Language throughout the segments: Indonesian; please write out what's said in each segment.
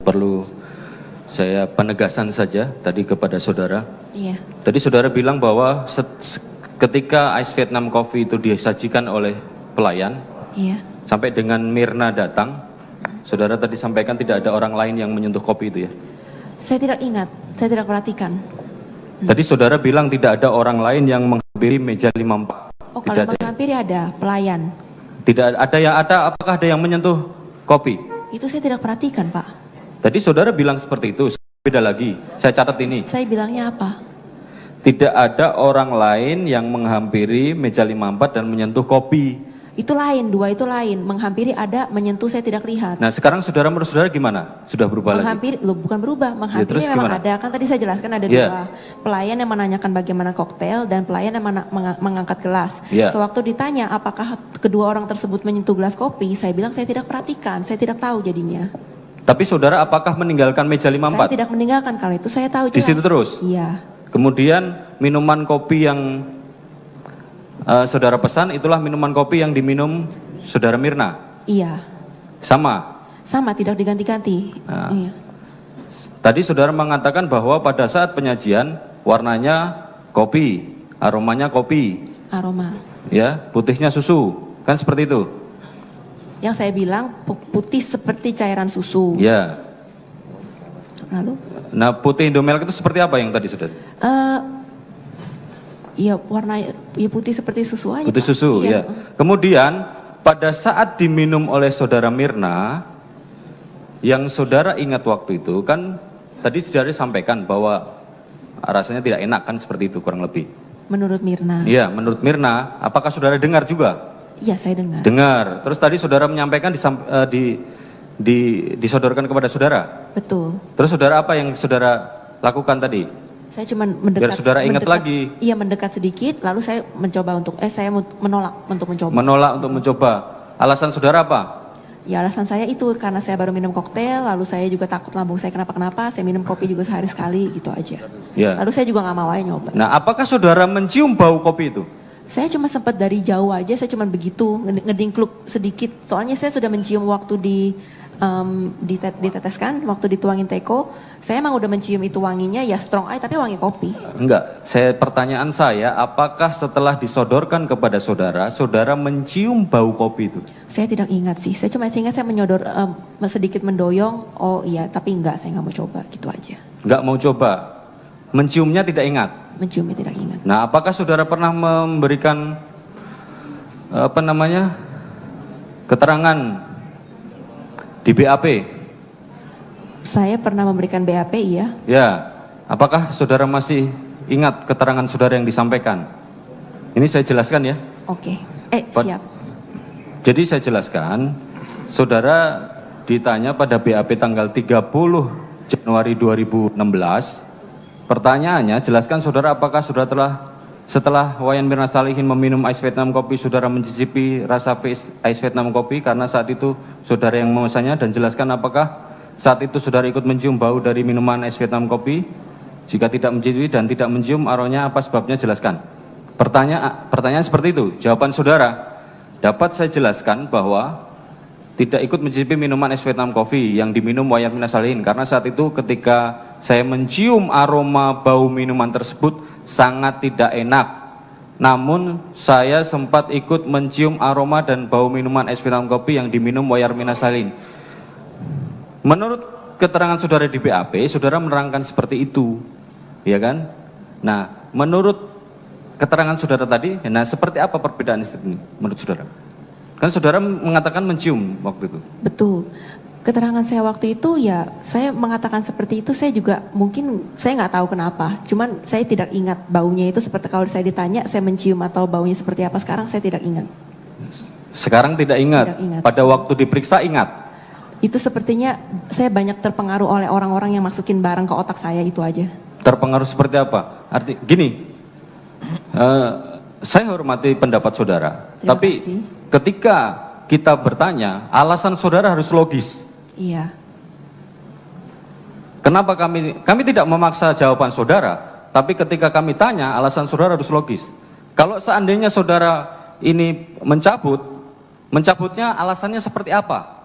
Perlu saya penegasan saja tadi kepada saudara. Iya. Tadi saudara bilang bahwa ketika Ice Vietnam Coffee itu disajikan oleh pelayan, Iya. sampai dengan Mirna datang, saudara tadi sampaikan tidak ada orang lain yang menyentuh kopi itu ya? Saya tidak ingat, saya tidak perhatikan. Tadi saudara bilang tidak ada orang lain yang menghampiri meja 54. Oh, kalau menghampiri ada pelayan. Tidak ada, apakah ada yang menyentuh kopi? Itu saya tidak perhatikan, Pak. Tadi saudara bilang seperti itu, beda lagi. Saya catat ini. Saya bilangnya apa? Tidak ada orang lain yang menghampiri meja 54 dan menyentuh kopi. Itu lain, dua itu lain. Menghampiri ada, menyentuh saya tidak lihat. Nah sekarang menurut saudara gimana? Sudah berubah menghampiri, lagi? Loh, bukan berubah. Menghampiri memang gimana? Ada. Kan tadi saya jelaskan ada dua. Pelayan yang menanyakan bagaimana koktail dan pelayan yang mengangkat gelas. Sewaktu ditanya apakah kedua orang tersebut menyentuh gelas kopi, saya bilang saya tidak perhatikan, saya tidak tahu jadinya. Tapi saudara apakah meninggalkan meja 54? Saya tidak meninggalkan, kalau itu saya tahu jelas. Di situ terus? Iya. Kemudian minuman kopi yang saudara pesan itulah minuman kopi yang diminum saudara Mirna? Iya. Sama? Sama, tidak diganti-ganti. Nah, iya. Tadi saudara mengatakan bahwa pada saat penyajian warnanya kopi, aromanya kopi. Aroma. Ya, putihnya susu, kan seperti itu? Yang saya bilang putih seperti cairan susu. Ya. Lalu? Nah, putih Indomilk itu seperti apa yang tadi sudah? Iya, warna ya putih seperti susu aja. Putih susu, ya. Kemudian pada saat diminum oleh saudara Mirna, yang saudara ingat waktu itu kan tadi saudara sampaikan bahwa rasanya tidak enak kan, seperti itu kurang lebih. Menurut Mirna. Iya, menurut Mirna. Apakah saudara dengar juga? Iya, saya dengar. Dengar. Terus tadi saudara menyampaikan disodorkan kepada saudara. Betul. Terus saudara apa yang saudara lakukan tadi? Saya cuma mendekat. Biar saudara ingat lagi. Iya, mendekat sedikit, lalu saya mencoba untuk, saya menolak untuk mencoba. Menolak untuk mencoba. Alasan saudara apa? Ya alasan saya itu karena saya baru minum koktail, lalu saya juga takut lambung saya kenapa-kenapa, saya minum kopi juga sehari sekali, gitu aja. Ya. Lalu saya juga nggak mau aja nyoba. Nah, apakah saudara mencium bau kopi itu? Saya cuma sempat dari jauh aja, saya cuma begitu ngedingkluk sedikit. Soalnya saya sudah mencium waktu diteteskan, waktu dituangin teko. Saya emang udah mencium itu wanginya ya strong aja, tapi wangi kopi. Enggak, pertanyaan saya, apakah setelah disodorkan kepada saudara, saudara mencium bau kopi itu? Saya tidak ingat sih, saya cuma ingat saya menyodor sedikit mendoyong, oh iya, tapi enggak, saya nggak mau coba, gitu aja. Enggak mau coba, menciumnya tidak ingat? Menciumnya tidak ingat. Nah, apakah saudara pernah memberikan keterangan di BAP? Saya pernah memberikan BAP, iya. Ya, apakah saudara masih ingat keterangan saudara yang disampaikan? Ini saya jelaskan ya. Oke, siap. Jadi saya jelaskan, saudara ditanya pada BAP tanggal 30 Januari 2016, pertanyaannya, jelaskan saudara apakah saudara setelah Wayan Mirna Salihin meminum Ice Vietnam Kopi, saudara mencicipi rasa Ice Vietnam Kopi karena saat itu saudara yang memesannya, dan jelaskan apakah saat itu saudara ikut mencium bau dari minuman Ice Vietnam Kopi. Jika tidak mencicipi dan tidak mencium aromanya, apa sebabnya, jelaskan. Pertanyaan seperti itu. Jawaban saudara, dapat saya jelaskan bahwa tidak ikut mencicipi minuman Ice Vietnam Coffee yang diminum Wayan Mirna Salihin karena saat itu ketika saya mencium aroma bau minuman tersebut sangat tidak enak. Namun saya sempat ikut mencium aroma dan bau minuman Ice Vietnam Coffee yang diminum Wayan Mirna Salihin. Menurut keterangan saudara di BAP, saudara menerangkan seperti itu, ya kan? Nah, menurut keterangan saudara tadi, nah seperti apa perbedaan ini menurut saudara? Kan saudara mengatakan mencium waktu itu. Betul. Keterangan saya waktu itu ya, saya mengatakan seperti itu, saya juga mungkin, saya nggak tahu kenapa. Cuman saya tidak ingat baunya itu seperti kalau saya ditanya, saya mencium atau baunya seperti apa sekarang, saya tidak ingat. Sekarang tidak ingat? Tidak ingat. Pada waktu diperiksa ingat? Itu sepertinya saya banyak terpengaruh oleh orang-orang yang masukin barang ke otak saya, itu aja. Terpengaruh seperti apa? Gini, saya hormati pendapat saudara. Terima Tapi kasih. ketika kita bertanya, alasan saudara harus logis. Iya. Kenapa kami tidak memaksa jawaban saudara, tapi ketika kami tanya, alasan saudara harus logis. Kalau seandainya saudara ini mencabutnya alasannya seperti apa?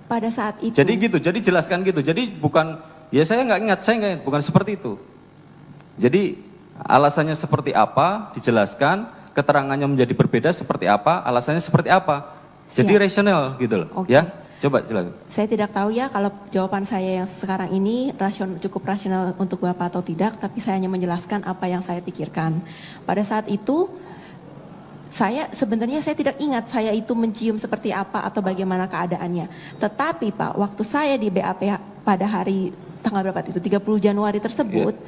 Pada saat itu. Jadi gitu, jadi jelaskan gitu. Jadi bukan, ya saya nggak ingat, bukan seperti itu. Jadi alasannya seperti apa, dijelaskan, keterangannya menjadi berbeda seperti apa, alasannya seperti apa. Jadi rasional gitu loh, ya. Coba jelaskan. Saya tidak tahu ya kalau jawaban saya yang sekarang ini cukup rasional untuk Bapak atau tidak, tapi saya hanya menjelaskan apa yang saya pikirkan. Pada saat itu, sebenarnya saya tidak ingat saya itu mencium seperti apa atau bagaimana keadaannya. Tetapi Pak, waktu saya di BAP pada hari tanggal berapa itu, 30 Januari tersebut,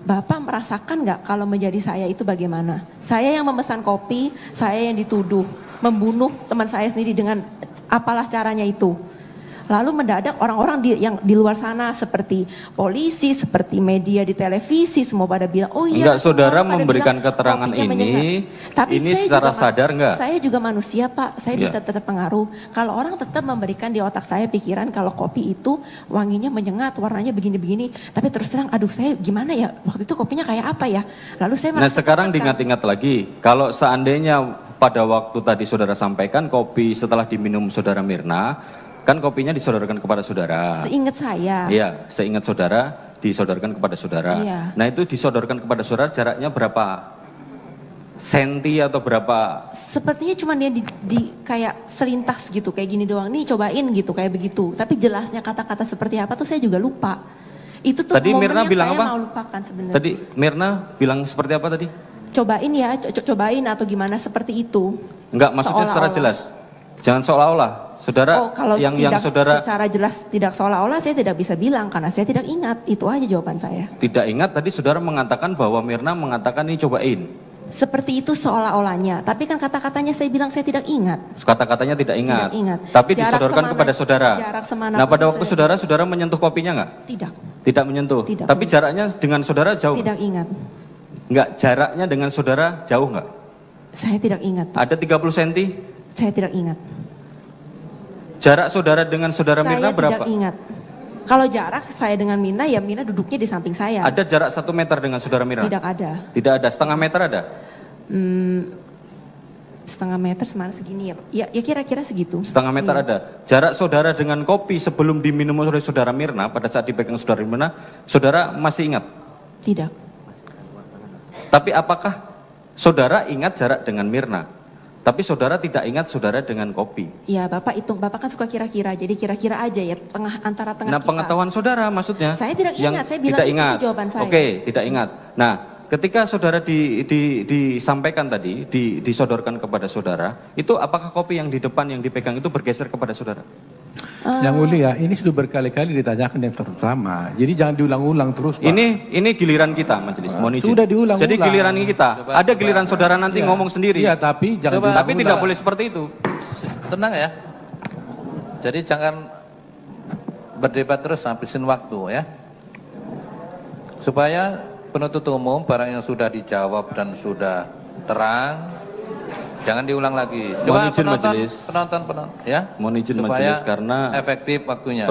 Bapak merasakan nggak kalau menjadi saya itu bagaimana? Saya yang memesan kopi, saya yang dituduh membunuh teman saya sendiri dengan apalah caranya itu. Lalu mendadak orang-orang yang di luar sana seperti polisi, seperti media di televisi semua pada bilang, oh iya. Enggak, saudara memberikan keterangan ini, tapi ini secara sadar enggak? Saya juga manusia Pak, saya bisa terpengaruh. Kalau orang tetap memberikan di otak saya pikiran kalau kopi itu wanginya menyengat, warnanya begini-begini, tapi terus terang, aduh saya gimana ya, waktu itu kopinya kayak apa ya? Lalu saya Nah sekarang diingat-ingat lagi, kalau seandainya pada waktu tadi saudara sampaikan kopi setelah diminum saudara Mirna, kan kopinya disodorkan kepada saudara. Seingat saya. Iya, seingat saudara disodorkan kepada saudara. Iya. Nah itu disodorkan kepada saudara jaraknya berapa senti atau berapa? Sepertinya cuma dia di kayak selintas gitu, kayak gini doang. Nih cobain gitu, kayak begitu. Tapi jelasnya kata-kata seperti apa tuh saya juga lupa. Itu tuh tadi Mirna bilang saya apa? mau lupakan sebenarnya. Tadi Mirna bilang seperti apa tadi? Cobain ya, cobain atau gimana seperti itu. Enggak, maksudnya secara jelas. Jangan seolah-olah. Saudara, kalau yang saudara secara jelas tidak seolah-olah saya tidak bisa bilang karena saya tidak ingat. Itu aja jawaban saya. Tidak ingat, tadi saudara mengatakan bahwa Mirna mengatakan ini cobain. Seperti itu seolah-olahnya, tapi kan kata-katanya saya bilang saya tidak ingat. Kata-katanya tidak ingat. Tidak ingat. Tapi disodorkan kepada saudara. Jarak semana. Nah pada waktu saudara menyentuh kopinya nggak? Tidak. Tidak menyentuh. Tidak. Tapi jaraknya dengan saudara jauh. Tidak ingat. Enggak, jaraknya dengan saudara jauh nggak? Saya tidak ingat. Ada 30 cm? Saya tidak ingat. Jarak saudara dengan saudara Mirna berapa? Saya tidak ingat. Kalau jarak saya dengan Mirna, ya Mirna duduknya di samping saya. Ada jarak 1 meter dengan saudara Mirna? Tidak ada. Tidak ada, setengah meter ada? Setengah meter semana segini ya? Ya kira-kira segitu. Setengah meter ada. Jarak saudara dengan kopi sebelum diminum oleh saudara Mirna, pada saat dipegang saudara Mirna, saudara masih ingat? Tidak. Tapi apakah saudara ingat jarak dengan Mirna? Tapi saudara tidak ingat saudara dengan kopi. Iya, Bapak hitung, Bapak kan suka kira-kira, jadi kira-kira aja ya, antara tengah nah, kita. pengetahuan saudara maksudnya? Saya tidak ingat, saya bilang tidak itu ingat. jawaban saya. Oke, tidak ingat. Nah, ketika saudara disampaikan tadi, disodorkan kepada saudara, itu apakah kopi yang di depan yang dipegang itu bergeser kepada saudara? Yang mulia, ini sudah berkali-kali ditanyakan yang terutama. Jadi jangan diulang-ulang terus, Pak. Ini giliran kita, majelis. Mohon izin. Sudah diulang-ulang. Jadi giliran kita. Ada giliran saudara nanti ngomong sendiri. Iya, tapi jangan Tapi tidak boleh seperti itu. Tenang ya. Jadi jangan berdebat terus, habisin waktu ya. Supaya penuntut umum barang yang sudah dijawab dan sudah terang, jangan diulang lagi. Coba penonton ya. Mohon izin majelis karena efektif waktunya.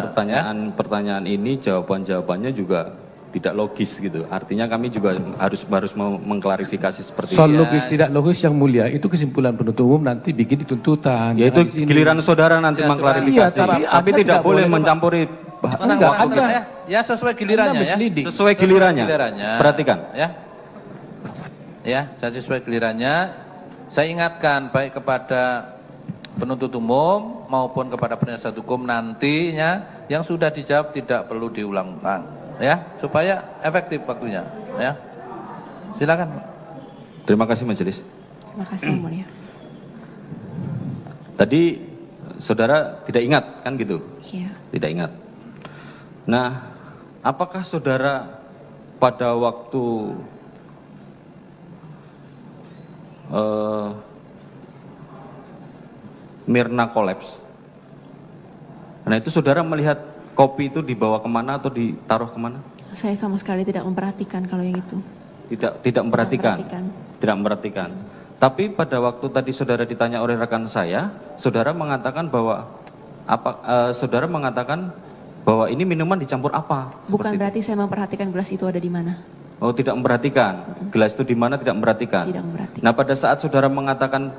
Pertanyaan ini jawabannya juga tidak logis gitu. Artinya kami juga harus mau mengklarifikasi seperti soal ini. logis tidak logis yang mulia itu kesimpulan penuntut umum nanti bikin tuntutan. Yaitu giliran saudara nanti mengklarifikasi. Tapi tidak boleh mencampuri. Enggak ada ya. Ya sesuai gilirannya ya. Sesuai gilirannya. Perhatikan. Ya, sesuai gilirannya. Saya ingatkan baik kepada penuntut umum maupun kepada penasihat hukum nantinya yang sudah dijawab tidak perlu diulang-ulang ya, supaya efektif waktunya ya. Silakan. Terima kasih majelis. Terima kasih yang mulia. Tadi saudara tidak ingat kan gitu? Iya. Tidak ingat. Nah, apakah saudara pada waktu Mirna kolaps, nah itu saudara melihat kopi itu dibawa kemana atau ditaruh kemana? Saya sama sekali tidak memperhatikan kalau yang itu. Tidak memperhatikan. Tidak memperhatikan. Tapi pada waktu tadi saudara ditanya oleh rekan saya, saudara mengatakan bahwa saudara mengatakan bahwa ini minuman dicampur apa? Bukan berarti saya memperhatikan gelas itu ada di mana. Oh, tidak memperhatikan. Gelas itu di mana tidak memperhatikan. Tidak memperhatikan. Nah, pada saat saudara mengatakan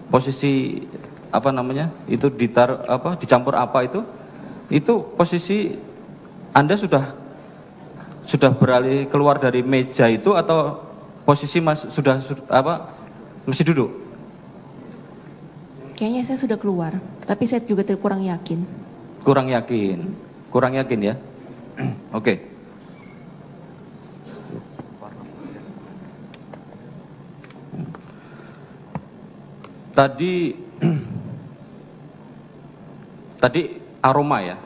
posisi itu dicampur apa itu posisi Anda sudah beralih keluar dari meja itu atau posisi masih duduk? Kayaknya saya sudah keluar, tapi saya juga kurang yakin. Kurang yakin ya? Oke. Tadi aroma ya.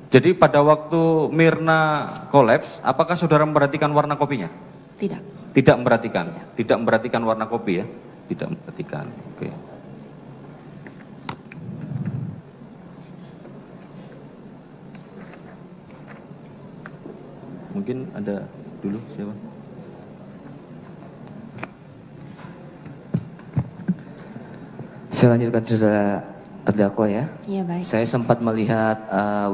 Jadi pada waktu Mirna kolaps, apakah saudara memperhatikan warna kopinya? Tidak. Tidak memperhatikan. Tidak memperhatikan warna kopi ya? Tidak memperhatikan. Oke. Mungkin ada dulu siapa? Saya lanjutkan saudara terdakwa ya. Iya baik. Saya sempat melihat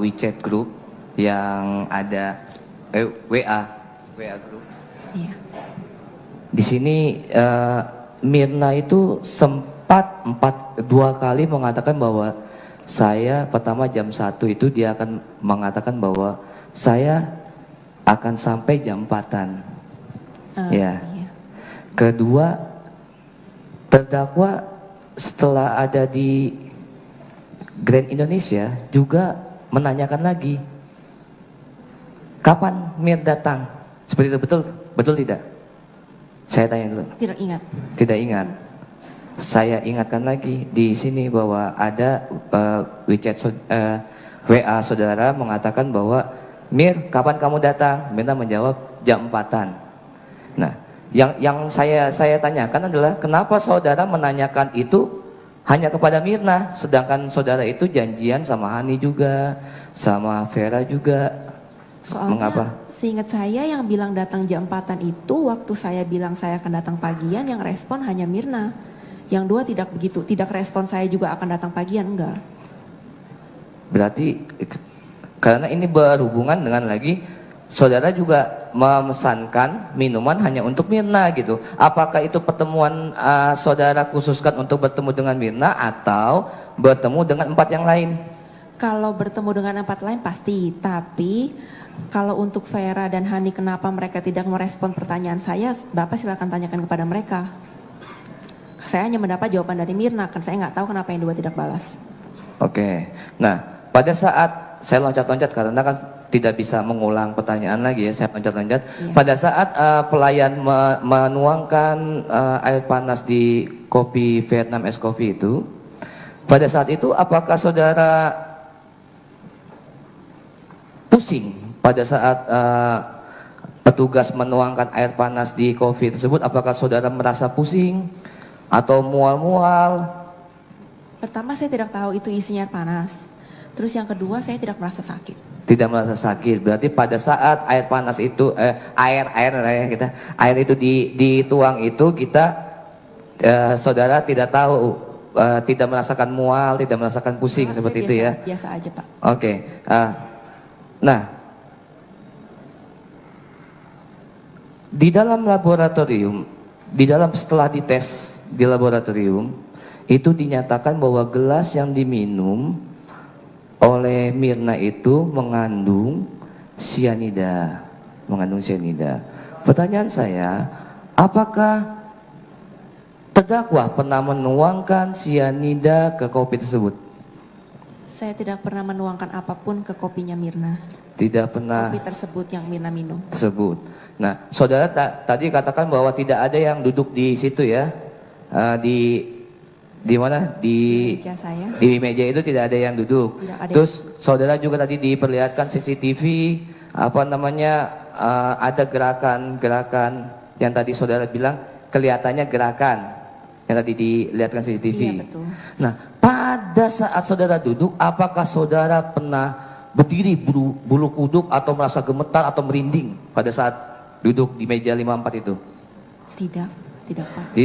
WeChat group yang ada WA group. Iya. Di sini Mirna itu sempat 2 kali mengatakan bahwa saya pertama jam 1 itu dia akan mengatakan bahwa saya akan sampai jam 4-an. Ya. Iya. Kedua, terdakwa setelah ada di Grand Indonesia juga menanyakan lagi, kapan Mir datang? Seperti itu, betul tidak? Saya tanya dulu. Tidak ingat. Tidak ingat. Saya ingatkan lagi di sini bahwa ada WA saudara mengatakan bahwa Mir, kapan kamu datang? Mirna menjawab jam 4-an. Nah, yang saya tanyakan adalah kenapa saudara menanyakan itu hanya kepada Mirna, sedangkan saudara itu janjian sama Hani juga, sama Vera juga. Soalnya mengapa? seingat saya yang bilang datang jam 4-an itu waktu saya bilang saya akan datang pagian, yang respon hanya Mirna. Yang dua tidak begitu, tidak respon saya juga akan datang pagian, enggak. Berarti karena ini berhubungan dengan lagi saudara juga memesankan minuman hanya untuk Mirna gitu. Apakah itu pertemuan saudara khususkan untuk bertemu dengan Mirna atau bertemu dengan 4 yang lain? Kalau bertemu dengan 4 lain pasti, tapi kalau untuk Vera dan Hani kenapa mereka tidak merespon pertanyaan saya, Bapak silakan tanyakan kepada mereka. Saya hanya mendapat jawaban dari Mirna, kan saya nggak tahu kenapa yang dua tidak balas. Oke, nah pada saat saya loncat-loncat karena kan tidak bisa mengulang pertanyaan lagi ya, saya loncat-loncat. Iya. Pada saat pelayan menuangkan air panas di kopi Vietnam es kopi itu, pada saat itu apakah saudara pusing pada saat petugas menuangkan air panas di kopi tersebut? Apakah saudara merasa pusing atau mual-mual? Pertama saya tidak tahu itu isinya air panas. Terus yang kedua saya tidak merasa sakit. Tidak merasa sakit. Berarti pada saat air panas itu air itu dituang itu kita saudara tidak tahu, tidak merasakan mual, tidak merasakan pusing seperti itu ya. Biasa aja, Pak. Oke. Nah, di dalam laboratorium, setelah dites di laboratorium itu dinyatakan bahwa gelas yang diminum oleh Mirna itu mengandung sianida. Pertanyaan saya, apakah terdakwa pernah menuangkan sianida ke kopi tersebut? Saya tidak pernah menuangkan apapun ke kopinya Mirna. Tidak pernah. Kopi tersebut yang Mirna minum. Tersebut. Nah, saudara tadi katakan bahwa tidak ada yang duduk di situ ya, di mana? Di meja saya. Di meja itu tidak ada yang duduk. Ada. Terus saudara juga tadi diperlihatkan CCTV ada gerakan-gerakan yang tadi saudara bilang kelihatannya gerakan yang tadi dilihatkan CCTV. Iya betul. Nah, pada saat saudara duduk, apakah saudara pernah berdiri bulu kuduk atau merasa gemetar atau merinding pada saat duduk di meja 54 itu? Tidak Pak.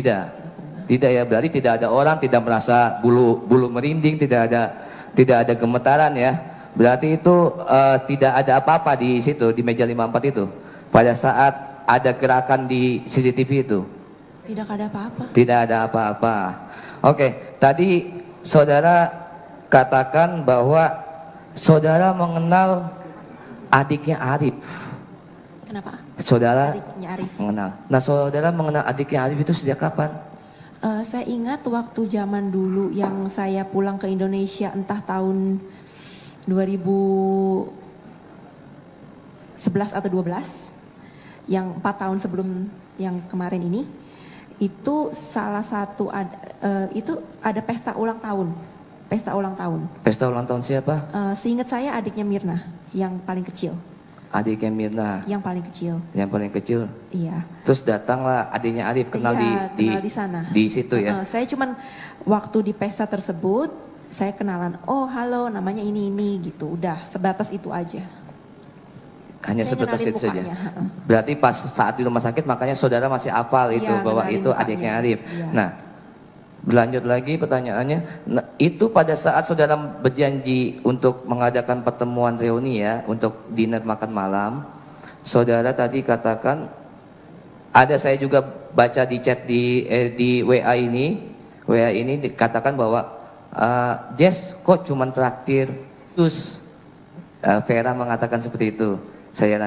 Tidak ya, berarti tidak ada orang tidak merasa bulu merinding, tidak ada gemetaran ya. Berarti itu tidak ada apa-apa di situ di meja 54 itu pada saat ada gerakan di CCTV itu. Tidak ada apa-apa. Tidak ada apa-apa. Oke, tadi saudara katakan bahwa saudara mengenal adiknya Arif. Kenapa? Saudara adiknya Arif mengenal. Nah, saudara mengenal adiknya Arif itu sejak kapan? Saya ingat waktu zaman dulu yang saya pulang ke Indonesia entah tahun 2011 atau 12, yang 4 tahun sebelum yang kemarin ini, itu salah satu itu ada pesta ulang tahun. Pesta ulang tahun. Pesta ulang tahun siapa? Seingat saya adiknya Mirna yang paling kecil. Adiknya Mirna. Yang paling kecil. Yang paling kecil. Iya. Terus datanglah adiknya Arif kenal kenal di sana. Di situ ya. Saya cuman waktu di pesta tersebut saya kenalan. Oh halo, namanya ini gitu. Udah sebatas itu aja. Hanya saya sebatas itu mukanya. saja. Berarti pas saat di rumah sakit makanya saudara masih hafal itu bahwa itu mukanya. Adiknya Arif. Iya. Nah, berlanjut lagi pertanyaannya, nah, itu pada saat saudara berjanji untuk mengadakan pertemuan reuni ya, untuk dinner makan malam, saudara tadi katakan, ada saya juga baca di chat di WA ini dikatakan bahwa Jess kok cuma traktir jus. Vera mengatakan seperti itu. Saya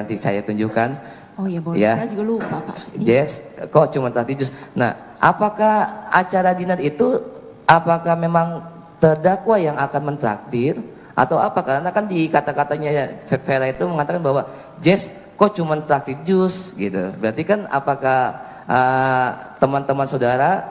tunjukkan. Oh iya boleh, ya. Saya juga lupa Pak. Jess kok cuma traktir jus. Nah, apakah acara dinner itu apakah memang terdakwa yang akan mentraktir atau apa? Karena kan di kata-katanya Vera itu mengatakan bahwa Jess kok cuma traktir jus gitu. Berarti kan apakah teman-teman saudara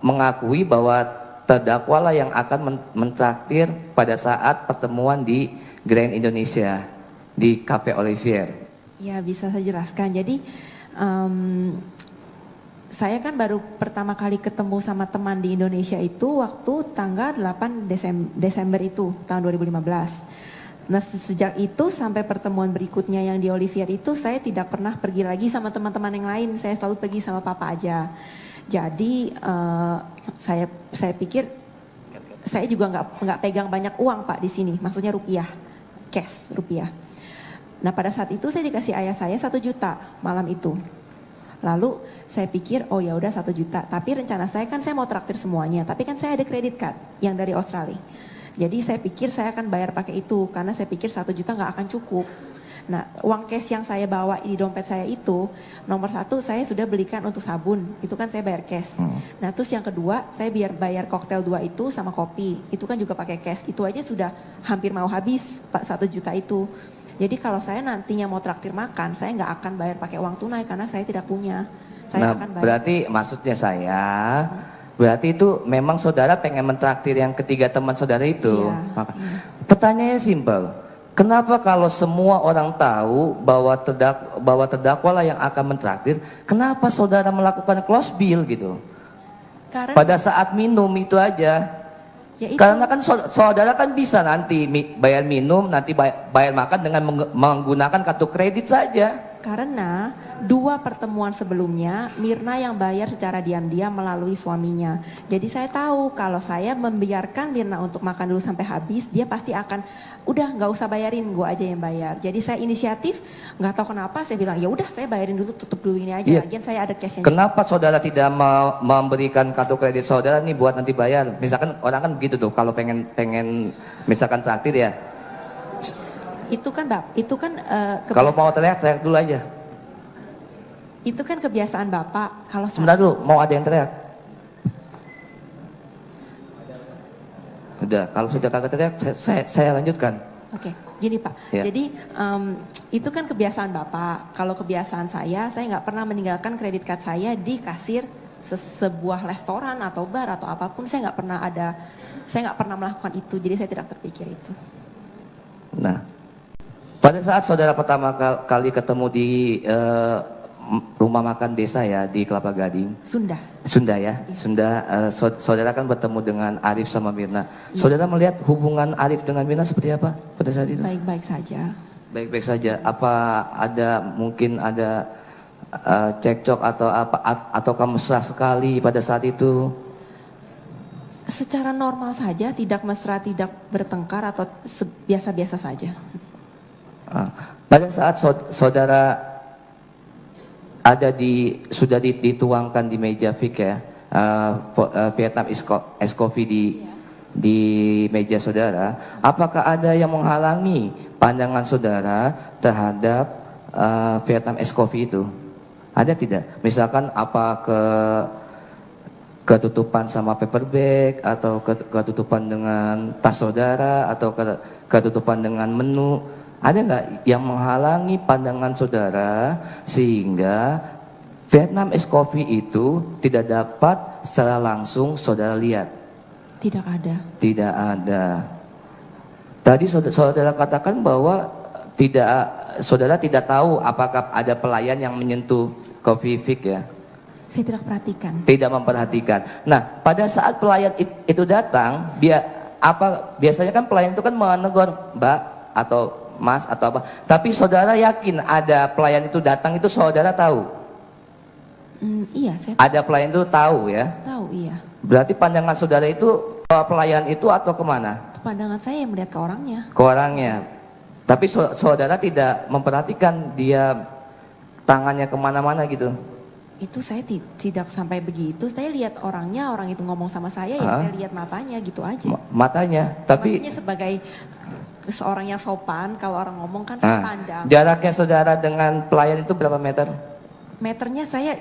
mengakui bahwa terdakwa lah yang akan mentraktir pada saat pertemuan di Grand Indonesia di Cafe Olivier? Ya bisa saya jelaskan. Jadi saya kan baru pertama kali ketemu sama teman di Indonesia itu waktu tanggal 8 Desember itu tahun 2015. Nah sejak itu sampai pertemuan berikutnya yang di Olivier itu saya tidak pernah pergi lagi sama teman-teman yang lain. Saya selalu pergi sama papa aja. Jadi saya pikir saya juga nggak pegang banyak uang Pak di sini. Maksudnya rupiah, cash rupiah. Nah pada saat itu saya dikasih ayah saya 1 juta malam itu. Lalu saya pikir oh ya udah 1 juta. Tapi rencana saya kan saya mau traktir semuanya. Tapi kan saya ada kredit card yang dari Australia. Jadi saya pikir saya akan bayar pakai itu karena saya pikir 1 juta nggak akan cukup. Nah uang cash yang saya bawa di dompet saya itu nomor 1 saya sudah belikan untuk sabun. Itu kan saya bayar cash. Nah terus yang kedua saya bayar koktail 2 itu sama kopi. Itu kan juga pakai cash. Itu aja sudah hampir mau habis Pak 1 juta itu. Jadi kalau saya nantinya mau traktir makan, saya nggak akan bayar pakai uang tunai karena saya tidak punya. Saya akan bayar. Berarti maksudnya saya, berarti itu memang saudara pengen mentraktir yang ketiga teman saudara itu. Iya. Pertanyaannya simpel, kenapa kalau semua orang tahu bahwa terdakwa lah yang akan mentraktir, kenapa saudara melakukan close bill gitu? Karena pada saat minum itu aja. Ya itu. Karena kan saudara kan bisa nanti bayar minum, nanti bayar makan dengan menggunakan kartu kredit saja. Karena 2 pertemuan sebelumnya Mirna yang bayar secara diam-diam melalui suaminya. Jadi saya tahu kalau saya membiarkan Mirna untuk makan dulu sampai habis, dia pasti akan udah nggak usah bayarin, gue aja yang bayar. Jadi saya inisiatif, nggak tahu kenapa saya bilang ya udah saya bayarin dulu, tutup dulu ini aja. Iya. Lagian saya ada cashnya. Kenapa saudara tidak memberikan kartu kredit saudara nih buat nanti bayar? Misalkan orang kan begitu tuh kalau pengen misalkan traktir ya. Itu kan kalau mau teriak dulu aja. Itu kan kebiasaan Bapak. Kalau sebentar dulu, mau ada yang teriak? Udah, kalau sudah kagak teriak, saya lanjutkan. Oke, gini Pak. Ya. Jadi itu kan kebiasaan Bapak. Kalau kebiasaan saya nggak pernah meninggalkan kredit card saya di kasir sebuah restoran atau bar atau apapun. Saya nggak pernah melakukan itu. Jadi saya tidak terpikir itu. Nah, pada saat saudara pertama kali ketemu di rumah makan desa ya di Kelapa Gading. Sunda ya. Iya. Sunda. Saudara kan bertemu dengan Arif sama Mirna. Iya. Saudara melihat hubungan Arif dengan Mirna seperti apa pada saat itu? Baik-baik saja. Baik-baik saja. Apa mungkin ada cekcok atau apa ataukah mesra sekali pada saat itu? Secara normal saja, tidak mesra, tidak bertengkar atau biasa-biasa saja. Pada saat saudara sudah dituangkan di meja fik ya, Vietnam Ice Coffee di meja saudara, apakah ada yang menghalangi pandangan saudara terhadap Vietnam Ice Coffee itu? Ada tidak? Misalkan apa ketutupan sama paper bag, atau ketutupan dengan tas saudara, atau ketutupan dengan menu? Ada nggak yang menghalangi pandangan saudara sehingga Vietnam Ice Coffee itu tidak dapat secara langsung saudara lihat? Tidak ada. Tidak ada. Tadi saudara katakan bahwa saudara tidak tahu apakah ada pelayan yang menyentuh Coffee Fix ya? Saya tidak perhatikan. Tidak memperhatikan. Nah, pada saat pelayan itu datang, biasanya kan pelayan itu kan menegur Mbak atau Mas atau apa. Tapi saudara yakin ada pelayan itu datang itu saudara tahu? Iya, saya tahu. Ada pelayan itu tahu ya? Tahu, iya. Berarti pandangan saudara itu ke pelayan itu atau kemana? Pandangan saya yang melihat ke orangnya. Ke orangnya. Tapi saudara tidak memperhatikan dia tangannya kemana-mana gitu? Itu saya tidak sampai begitu. Saya lihat orangnya, orang itu ngomong sama saya, ya saya lihat matanya gitu aja. Matanya, tapi... Maksudnya sebagai seorang yang sopan, kalau orang ngomong kan saya pandang. Jaraknya saudara dengan pelayan itu berapa meter? Meternya saya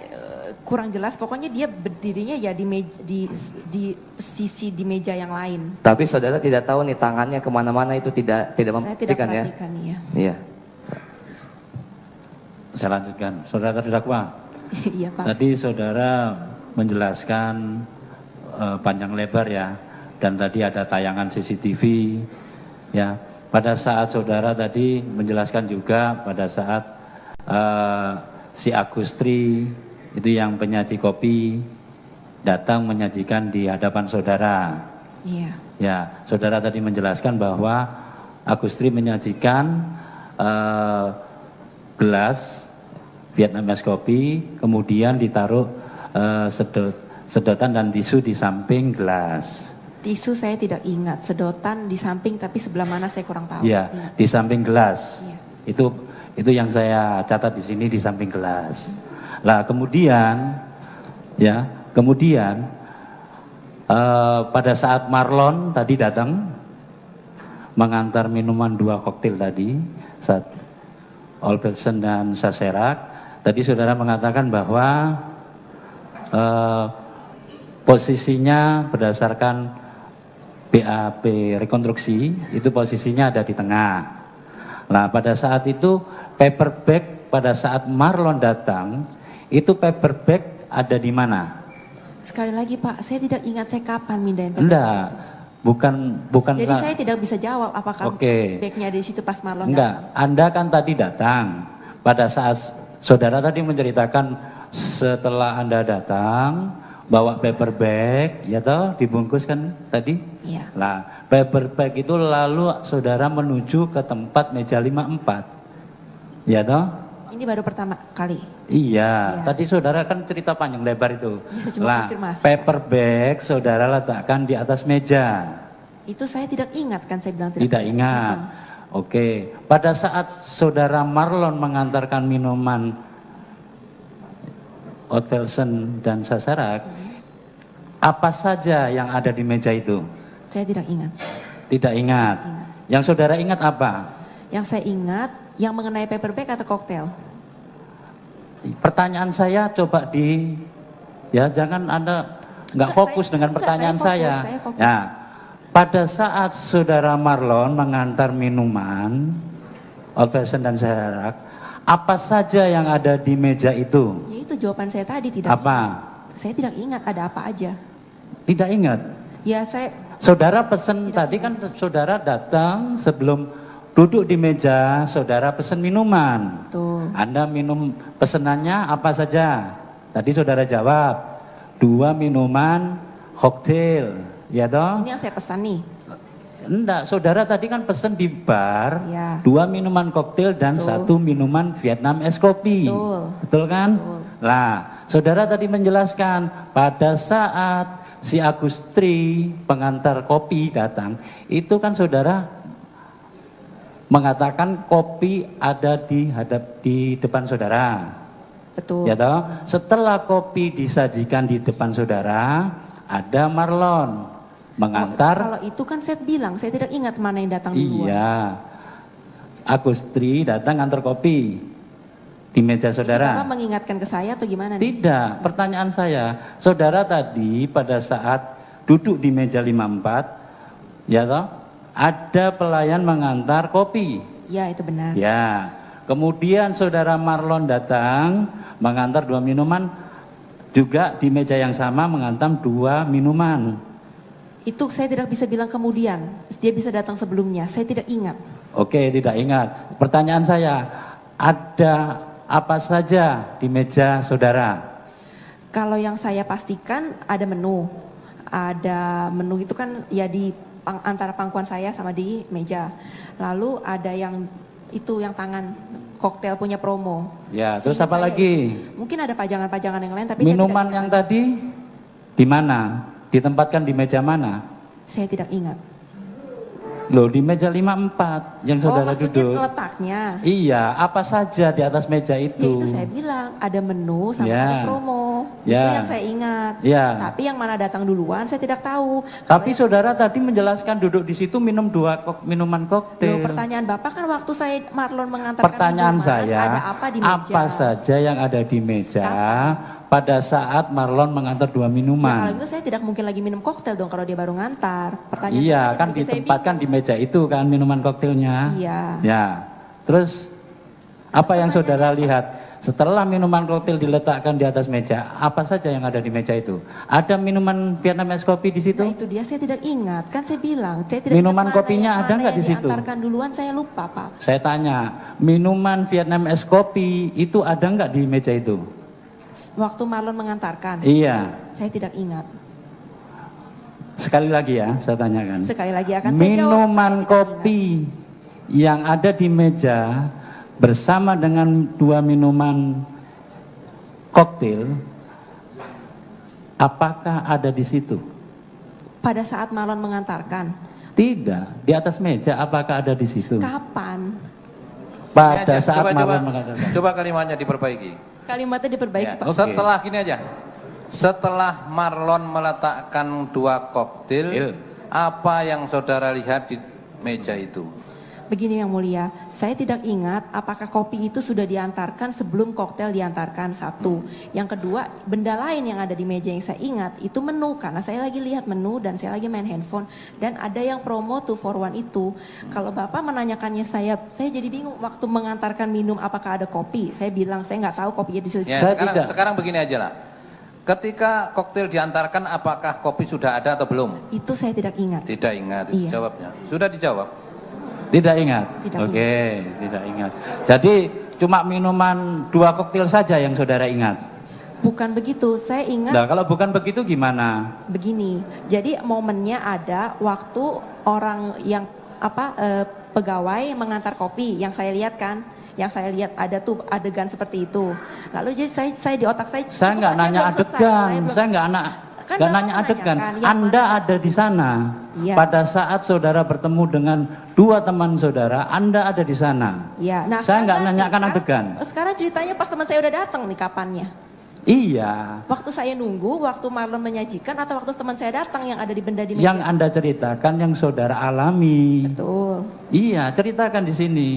kurang jelas, pokoknya dia berdirinya ya di sisi di meja yang lain. Tapi saudara tidak tahu nih tangannya kemana-mana itu tidak memperhatikan ya? Saya tidak perhatikan ya. Iya. Saya lanjutkan, saudara terdakwa. Iya Pak. Tadi saudara menjelaskan panjang lebar ya, dan tadi ada tayangan CCTV ya. Pada saat saudara tadi menjelaskan juga pada saat si Agustri itu yang penyaji kopi datang menyajikan di hadapan saudara. Iya. Ya, saudara tadi menjelaskan bahwa Agustri menyajikan gelas Vietnam Ice Coffee, kemudian ditaruh sedotan dan tisu di samping gelas. Tisu saya tidak ingat, sedotan di samping, tapi sebelah mana saya kurang tahu. Ya, di samping gelas. Ya. Itu yang saya catat di sini, di samping gelas. Lah kemudian pada saat Marlon tadi datang mengantar minuman 2 koktail tadi, saat Olbersen dan Sazerac, tadi saudara mengatakan bahwa posisinya berdasarkan BAP rekonstruksi itu posisinya ada di tengah. Nah pada saat itu paper bag pada saat Marlon datang itu paper bag ada di mana? Sekali lagi Pak, saya tidak ingat saya kapan mindahin paper bag. Enggak, bukan. Jadi saya tidak bisa jawab apakah bagnya di situ pas Marlon datang. datang. Anda kan tadi datang pada saat saudara tadi menceritakan setelah Anda datang bawa paper bag, ya toh dibungkus kan tadi? Iya. Nah, paper bag itu lalu saudara menuju ke tempat meja 54, ya toh? Ini baru pertama kali. Iya, tadi saudara kan cerita panjang lebar itu. Lah, paper bag saudara letakkan di atas meja. Itu saya tidak ingat kan, saya bilang tidak ingat. Oke, pada saat saudara Marlon mengantarkan minuman Olbersen dan Sazerac, apa saja yang ada di meja itu? Saya tidak ingat. Tidak ingat. Yang saudara ingat apa? Yang saya ingat yang mengenai paper bag atau koktail. Pertanyaan saya coba jangan Anda nggak fokus dengan pertanyaan saya. Ya, pada saat saudara Marlon mengantar minuman Olbersen dan Sazerac, apa saja yang ada di meja itu? Ya itu jawaban saya tadi, tidak. Apa? Saya tidak ingat ada apa aja. Tidak ingat? Ya saya. Saudara pesan tadi kan saudara datang sebelum duduk di meja, saudara pesan minuman. Tuh. Anda minum pesenannya apa saja? Tadi saudara jawab 2 minuman koktail, ya toh? Ini yang saya pesan nih. Enggak, saudara tadi kan pesan di bar, ya. 2 minuman koktail dan 1 minuman Vietnam Ice Coffee. Betul kan? Betul. Lah, saudara tadi menjelaskan pada saat si Agustri pengantar kopi datang, itu kan saudara mengatakan kopi ada di depan saudara. Betul. Ya toh? Setelah kopi disajikan di depan saudara, ada Marlon mengantar. Kalau itu kan saya bilang, saya tidak ingat mana yang datang duluan. Iya. Agustri datang antar kopi di meja saudara. Bapak mengingatkan ke saya atau gimana nih? Tidak, pertanyaan saya, saudara tadi pada saat duduk di meja 54, ya toh, ada pelayan mengantar kopi. Ya, itu benar. Ya, kemudian saudara Marlon datang mengantar 2 minuman, juga di meja yang sama mengantar 2 minuman. Itu saya tidak bisa bilang kemudian, dia bisa datang sebelumnya, saya tidak ingat. Oke, tidak ingat. Pertanyaan saya, ada apa saja di meja saudara? Kalau yang saya pastikan ada menu. Ada menu itu kan ya di antara pangkuan saya sama di meja. Lalu ada yang itu yang tangan koktail punya promo. Ya, terus apa lagi? Mungkin ada pajangan-pajangan yang lain tapi minuman saya tidak yang tadi di mana? Ditempatkan di meja mana? Saya tidak ingat. Loh, di meja 54 yang saudara duduk. Letaknya? Iya, apa saja di atas meja itu? Ya itu saya bilang, ada menu sama ada promo. Ya. Itu yang saya ingat. Ya. Tapi yang mana datang duluan saya tidak tahu. Tapi saudara tadi menjelaskan duduk di situ minum 2 minuman koktail. Loh, pertanyaan Bapak kan waktu saya Marlon mengantarkan pertanyaan minuman, saya, ada apa di meja? Apa saja yang ada di meja pada saat Marlon mengantar 2 minuman? Ya, kalau gitu saya tidak mungkin lagi minum koktail dong kalau dia baru ngantar. Pertanyaan iya, kan ditempatkan di meja itu kan minuman koktailnya. Iya. Ya. Terus apa yang saudara lihat setelah minuman koktail diletakkan di atas meja? Apa saja yang ada di meja itu? Ada minuman Vietnamese kopi di situ? Nah, itu dia saya tidak ingat. Kan saya bilang, saya tidak minuman ingat kopinya ada nggak di situ? Diantarkan duluan saya lupa, Pak. Saya tanya, minuman Vietnamese kopi itu ada nggak di meja itu? Waktu Marlon mengantarkan? Iya. Saya tidak ingat. Sekali lagi ya, saya tanyakan. Sekali lagi akan minuman kopi yang ada di meja bersama dengan 2 minuman koktail, apakah ada di situ? Pada saat Marlon mengantarkan? Tidak, di atas meja apakah ada di situ? Kapan? Pada saat Marlon mengantarkan. Coba kalimatnya diperbaiki. Kalimatnya diperbaiki, ya. Pak. Setelah gini aja, setelah Marlon meletakkan 2 koktail, apa yang saudara lihat di meja itu? Begini Yang Mulia, saya tidak ingat apakah kopi itu sudah diantarkan sebelum koktail diantarkan, satu. Yang kedua, benda lain yang ada di meja yang saya ingat itu menu, karena saya lagi lihat menu dan saya lagi main handphone dan ada yang promo 2 for 1 itu. Kalau Bapak menanyakannya saya jadi bingung waktu mengantarkan minum apakah ada kopi. Saya bilang saya nggak tahu kopinya di situ. Ya, sekarang begini aja lah. Ketika koktail diantarkan apakah kopi sudah ada atau belum? Itu saya tidak ingat. Tidak ingat, iya. Jawabnya. Sudah dijawab? Tidak ingat? Oke, tidak ingat. Jadi cuma minuman 2 koktail saja yang saudara ingat? Bukan begitu, saya ingat. Nah, kalau bukan begitu gimana? Begini, jadi momennya ada waktu orang yang pegawai mengantar kopi yang saya lihat kan. Yang saya lihat ada tuh adegan seperti itu. Lalu jadi saya di otak saya nggak nanya adegan, saya nggak nanya adegan. Anda ada di sana. Ya. Pada saat saudara bertemu dengan 2 teman saudara, Anda ada di sana. Ya. Nah, saya nggak nanyakan adegan. Sekarang ceritanya pas teman saya udah datang nih, kapannya? Iya. Waktu saya nunggu, waktu Marlon menyajikan, atau waktu teman saya datang yang ada di benda di meja? Yang Anda ceritakan yang saudara alami. Betul. Iya, ceritakan di sini.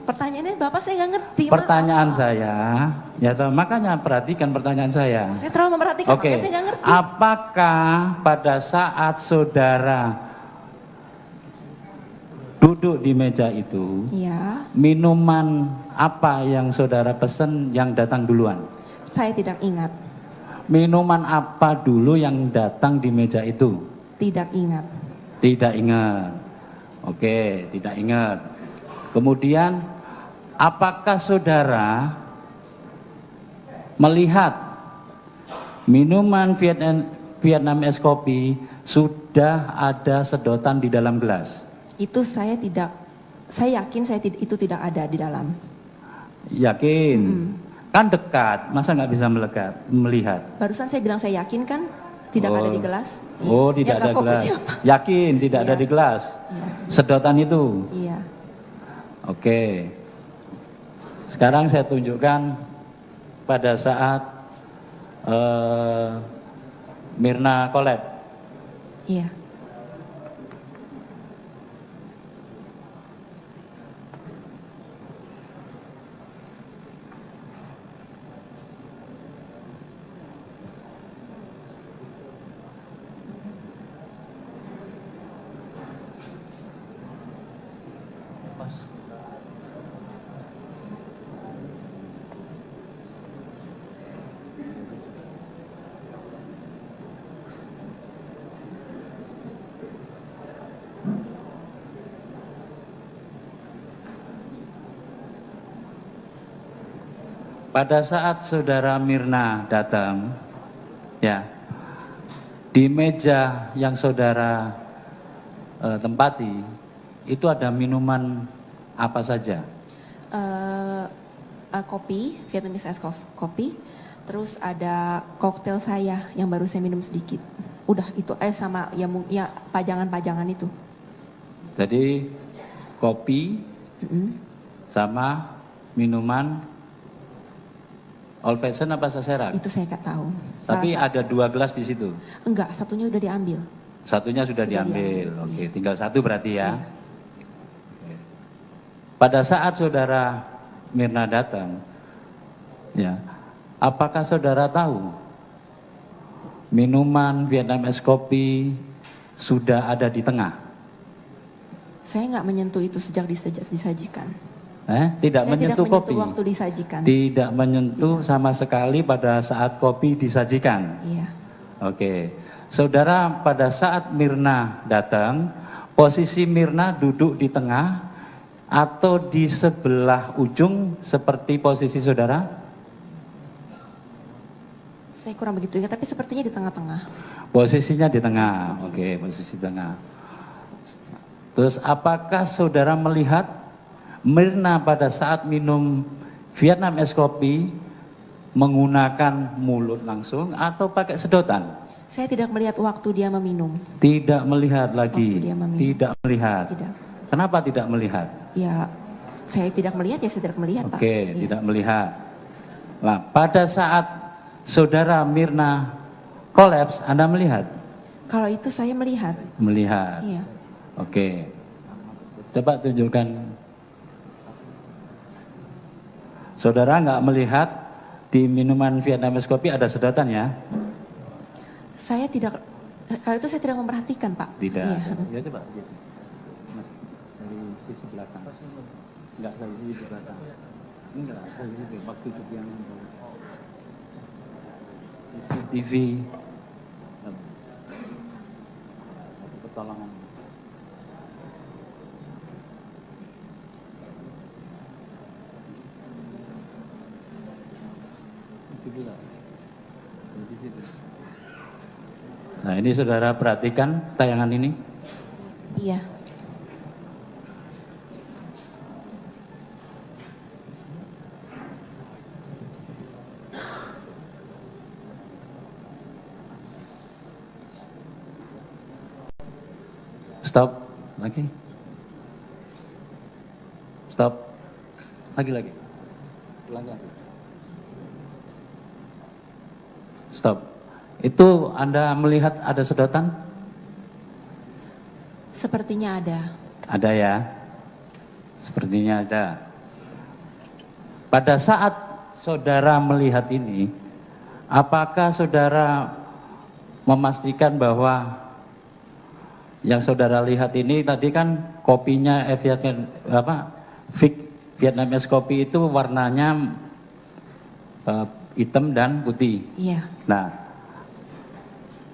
Pertanyaannya Bapak saya nggak ngerti. Pertanyaan saya, ya makanya perhatikan pertanyaan saya. Saya terlalu memperhatikan, makanya saya nggak ngerti. Apakah pada saat saudara duduk di meja itu, ya, minuman apa yang saudara pesan yang datang duluan? Saya tidak ingat. Minuman apa dulu yang datang di meja itu? Tidak ingat. Tidak ingat. Oke, tidak ingat. Kemudian apakah saudara melihat minuman Vietnamese kopi sudah ada sedotan di dalam gelas? Itu saya yakin itu tidak ada di dalam. Yakin? Kan dekat, masa nggak bisa melihat? Barusan saya bilang saya yakin kan tidak ada di gelas. Oh, tidak ada gelas. Yakin tidak ada di gelas. Ya. Sedotan itu. Iya. Oke. Sekarang saya tunjukkan pada saat Mirna collab. Iya. Pada saat saudara Mirna datang, ya, di meja yang saudara tempati, itu ada minuman apa saja? Kopi, Vietnamese ice kopi, terus ada koktail saya yang baru saya minum sedikit. Udah itu sama ya pajangan-pajangan itu. Jadi kopi sama minuman old fashion apa saserak? Itu saya nggak tahu. Tapi ada 2 gelas di situ? Enggak, satunya udah diambil. Satunya sudah diambil. Oke, tinggal 1 berarti ya. Iya. Pada saat saudara Mirna datang, ya, apakah saudara tahu minuman Vietnamese kopi sudah ada di tengah? Saya nggak menyentuh itu sejak disajikan. Tidak menyentuh kopi. Waktu disajikan. Tidak menyentuh sama sekali pada saat kopi disajikan. Iya. Oke. Saudara, pada saat Mirna datang, posisi Mirna duduk di tengah atau di sebelah ujung seperti posisi saudara? Saya kurang begitu ingat, tapi sepertinya di tengah-tengah. Posisinya di tengah. Oke, posisi tengah. Terus apakah saudara melihat Mirna pada saat minum Vietnamese kopi menggunakan mulut langsung atau pakai sedotan? Saya tidak melihat waktu dia meminum. Tidak melihat lagi. Waktu dia meminum. Tidak melihat. Tidak. Kenapa tidak melihat? Ya, saya tidak melihat ya, saya tidak melihat, Pak. Oke, tidak melihat. Nah, pada saat saudara Mirna kolaps, Anda melihat? Kalau itu saya melihat. Melihat. Iya. Oke. Coba tunjukkan. Saudara nggak melihat di minuman Vietnamese kopi ada sedotan ya? Saya tidak, kalau itu saya tidak memperhatikan, Pak. Tidak. Iya. Ya coba. Mas, dari sisi belakang. Enggak, dari sisi belakang. Enggak, dari sisi waktu yang CCTV. Pertolongan. Nah, ini saudara perhatikan tayangan ini. Iya. Stop. Lagi. Stop. Lagi. Ulang lagi. Stop. Itu Anda melihat ada sedotan? Sepertinya ada. Ada ya? Sepertinya ada. Pada saat saudara melihat ini, apakah saudara memastikan bahwa yang saudara lihat ini tadi kan kopinya Vietnamese kopi itu warnanya hitam dan putih. Iya. Nah,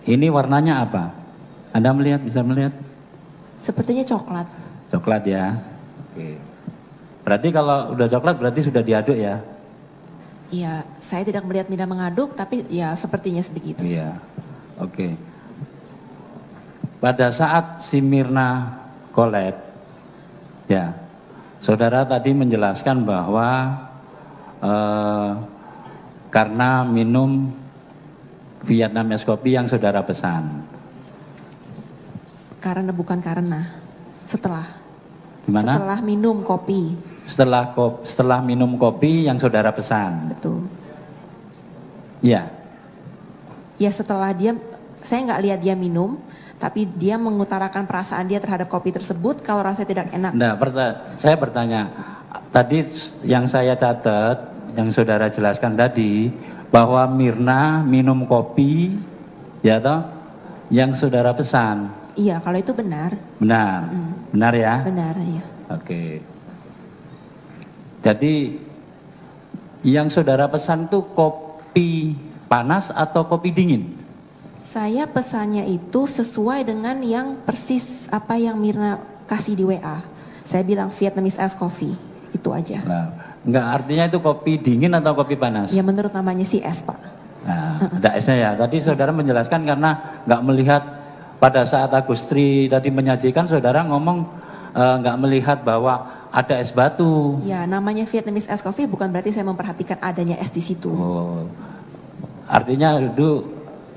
ini warnanya apa? Anda bisa melihat? Sepertinya coklat. Coklat ya. Oke. Berarti kalau udah coklat berarti sudah diaduk ya? Iya, saya tidak melihat Mirna mengaduk, tapi ya sepertinya begitu. Iya. Oke. Pada saat si Mirna collab, ya, saudara tadi menjelaskan bahwa karena minum Vietnamese kopi yang saudara pesan. Bukan karena. Setelah. Gimana? Setelah minum kopi. Setelah minum kopi yang saudara pesan. Betul. Iya. Ya setelah dia, saya nggak lihat dia minum, tapi dia mengutarakan perasaan dia terhadap kopi tersebut kalau rasanya tidak enak. Nah, saya bertanya, tadi yang saya catat, yang saudara jelaskan tadi, bahwa Mirna minum kopi, ya toh, yang saudara pesan. Iya, kalau itu benar. Benar, benar ya? Benar, ya. Oke. Jadi, yang saudara pesan tuh kopi panas atau kopi dingin? Saya pesannya itu sesuai dengan yang persis apa yang Mirna kasih di WA. Saya bilang Vietnamese Ice Coffee, itu aja. Nah, enggak, artinya itu kopi dingin atau kopi panas? Ya menurut namanya sih es, Pak. Nah, ada esnya ya. Tadi saudara menjelaskan karena nggak melihat pada saat Agustri tadi menyajikan, saudara ngomong nggak melihat bahwa ada es batu. Ya, namanya Vietnamese Ice Coffee bukan berarti saya memperhatikan adanya es di situ. Oh, artinya itu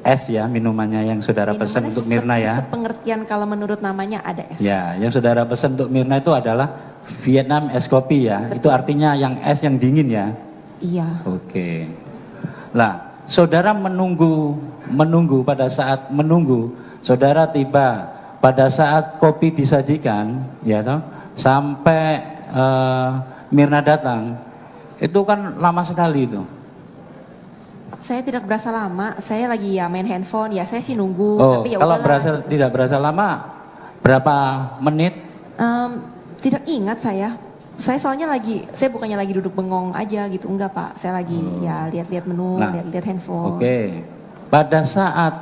es ya minumannya yang saudara pesan untuk Mirna ya. Sepengertian kalau menurut namanya ada es. Ya, yang saudara pesan untuk Mirna itu adalah Vietnam es kopi ya. Betul. Itu artinya yang es yang dingin ya. Iya. Oke. Lah, saudara menunggu pada saat menunggu, saudara tiba pada saat kopi disajikan, ya toh, sampai Mirna datang, itu kan lama sekali itu. Saya tidak berasa lama, saya lagi ya main handphone, ya saya sih nunggu. Oh, tapi ya kalau udahlah. tidak berasa lama, berapa menit? Tidak ingat saya. Saya soalnya saya bukannya lagi duduk bengong aja gitu, enggak Pak. Saya lagi ya lihat-lihat menu, lihat-lihat handphone. Oke. Pada saat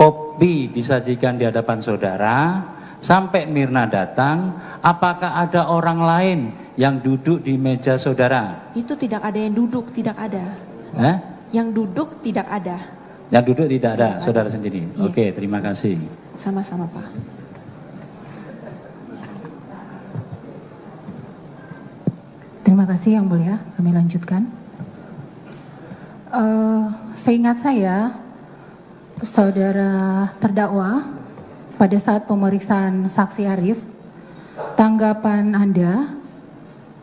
kopi disajikan di hadapan saudara, sampai Mirna datang, apakah ada orang lain yang duduk di meja saudara? Itu tidak ada yang duduk, tidak ada. Yang duduk tidak ada. Yang duduk tidak ada, saudara sendiri. Iya. Oke, terima kasih. Sama-sama Pak. Terima kasih Yang Mulia, kami lanjutkan. Seingat saya, saudara terdakwa pada saat pemeriksaan saksi Arif, tanggapan Anda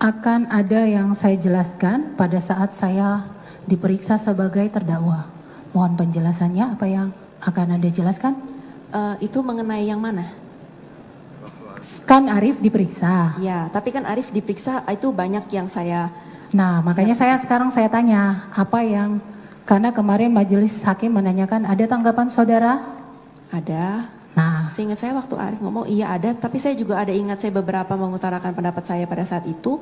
akan ada yang saya jelaskan pada saat saya diperiksa sebagai terdakwa. Mohon penjelasannya, apa yang akan Anda jelaskan? Itu mengenai yang mana? Kan Arif diperiksa. Ya, tapi kan Arif diperiksa itu banyak yang saya... Nah, makanya sekarang saya tanya, apa yang, karena kemarin majelis hakim menanyakan, ada tanggapan saudara? Ada. Nah, seingat saya waktu Arif ngomong iya ada, tapi saya juga ada ingat saya beberapa mengutarakan pendapat saya pada saat itu.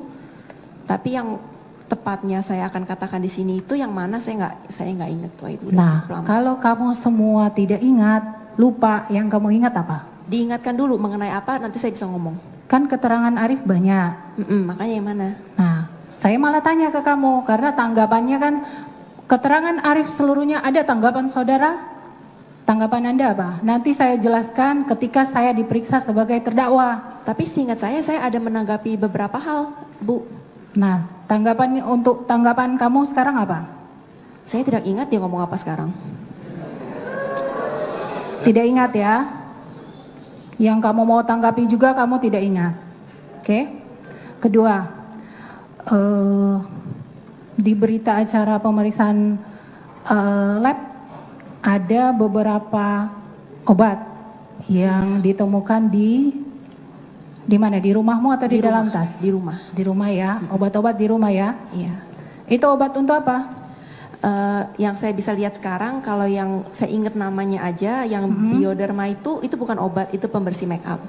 Tapi yang tepatnya saya akan katakan di sini itu yang mana saya nggak ingat tuh itu. Nah, kalau kamu semua tidak ingat, lupa, yang kamu ingat apa? Diingatkan dulu mengenai apa, nanti saya bisa ngomong. Kan keterangan Arif banyak. Makanya yang mana? Nah, saya malah tanya ke kamu karena tanggapannya kan keterangan Arif seluruhnya, ada tanggapan saudara? Tanggapan Anda apa? Nanti saya jelaskan ketika saya diperiksa sebagai terdakwa. Tapi seingat saya ada menanggapi beberapa hal, Bu. Nah, tanggapan kamu sekarang apa? Saya tidak ingat dia ngomong apa sekarang. Tidak ingat ya? Yang kamu mau tanggapi juga kamu tidak ingat. Oke? Kedua, di berita acara pemeriksaan lab ada beberapa obat yang ditemukan di mana? Di rumahmu atau di dalam tas? Di rumah. Di rumah ya. Obat-obat di rumah ya. Iya. Itu obat untuk apa? Yang saya bisa lihat sekarang, kalau yang saya ingat namanya aja, yang Bioderma itu bukan obat, itu pembersih make up.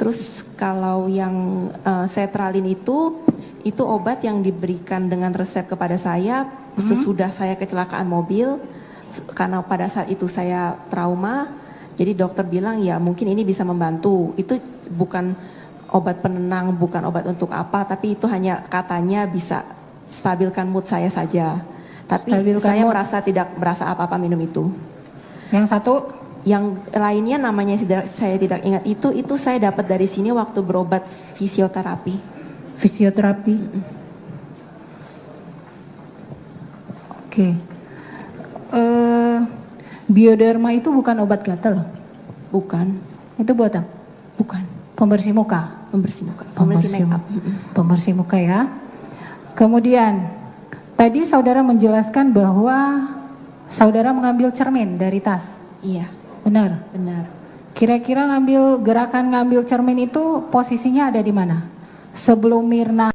Terus kalau yang Cetralin itu obat yang diberikan dengan resep kepada saya sesudah saya kecelakaan mobil, karena pada saat itu saya trauma. Jadi dokter bilang ya mungkin ini bisa membantu. Itu bukan obat penenang, bukan obat untuk apa, tapi itu hanya katanya bisa stabilkan mood saya saja. Tapi saya tidak merasa apa-apa minum itu. Yang satu? Yang lainnya namanya saya tidak ingat. Itu saya dapat dari sini waktu berobat fisioterapi. Fisioterapi. Oke. Bioderma itu bukan obat gatal? Bukan. Itu buat apa? Bukan. Pembersih muka? Pembersih muka. Pembersih make up. Pembersih muka ya. Kemudian Tadi saudara menjelaskan bahwa saudara mengambil cermin dari tas. Iya. Benar? Benar. Kira-kira gerakan ngambil cermin itu posisinya ada di mana? Sebelum Mirna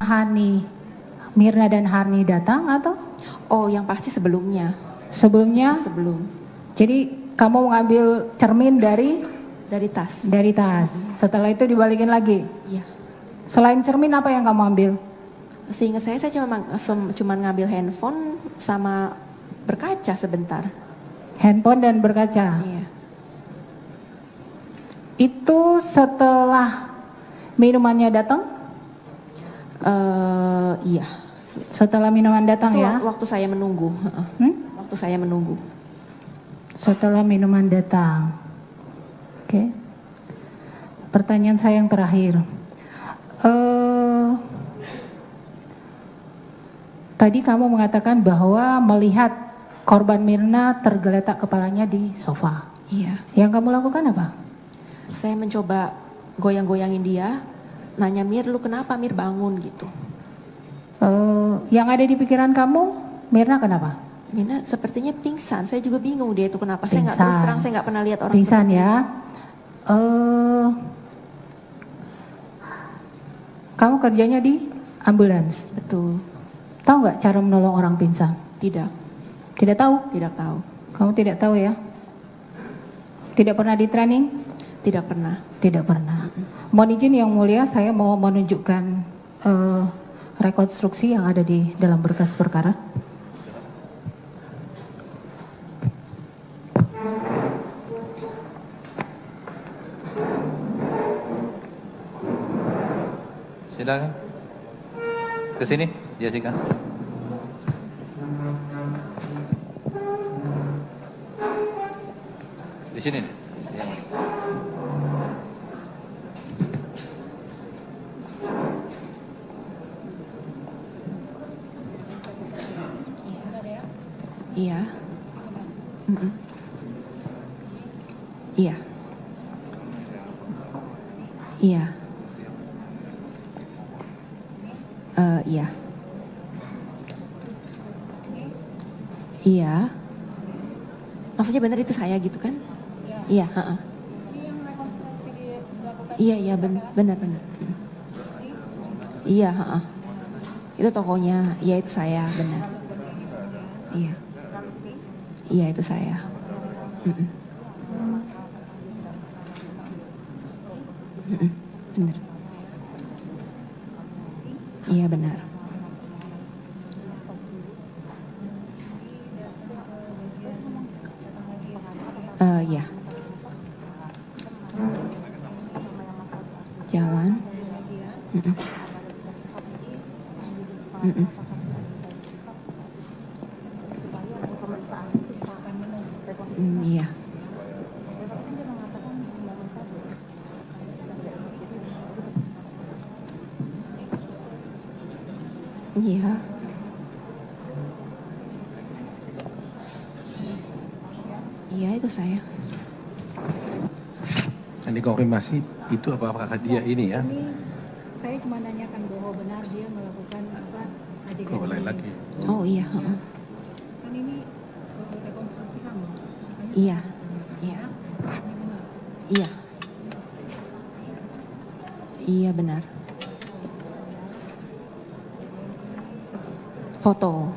dan Hani datang atau? Oh, yang pasti sebelumnya. Sebelumnya? Sebelum. Jadi kamu mengambil cermin dari tas. Dari tas. Setelah itu dibalikin lagi. Iya. Selain cermin apa yang kamu ambil? Seingat saya cuma ngambil handphone sama berkaca sebentar. Handphone dan berkaca. Iya. Itu setelah minumannya datang? Iya. Setelah minuman datang itu ya? Waktu saya menunggu. Waktu saya menunggu. Setelah minuman datang. Oke. Pertanyaan saya yang terakhir. Tadi kamu mengatakan bahwa melihat korban Mirna tergeletak kepalanya di sofa. Iya. Yang kamu lakukan apa? Saya mencoba goyang-goyangin dia, nanya, Mir, lu kenapa? Mir, bangun gitu. Yang ada di pikiran kamu, Mirna kenapa? Mirna sepertinya pingsan. Saya juga bingung dia itu kenapa. Pingsan. Saya nggak, terus terang saya nggak pernah lihat orang pingsan ya. Kamu kerjanya di ambulans. Betul. Tahu nggak cara menolong orang pingsan? Tidak. Tidak tahu? Tidak tahu. Kamu tidak tahu ya? Tidak pernah di training? Tidak pernah. Tidak pernah. Mohon izin yang mulia, saya mau menunjukkan rekonstruksi yang ada di dalam berkas perkara. Silakan. Ke sini, Jessica. Di sini. Iya. Iya. Iya. Iya. Iya. Maksudnya benar itu saya gitu kan? Iya, heeh. Iya, iya, benar. Iya, heeh. Itu tokonya, iya itu saya, benar. Iya. Iya itu saya. Benar. Iya benar. Iya. Jalan. Iya. Iya. Iya itu saya. Ini konfirmasi itu apakah dia ini ya? Saya cuma nanyakan bahwa benar dia melakukan apa adegan Oh, lagi. Oh iya. Kan ini rekonstruksi kamu. Iya. Iya. Iya. Iya benar. Foto.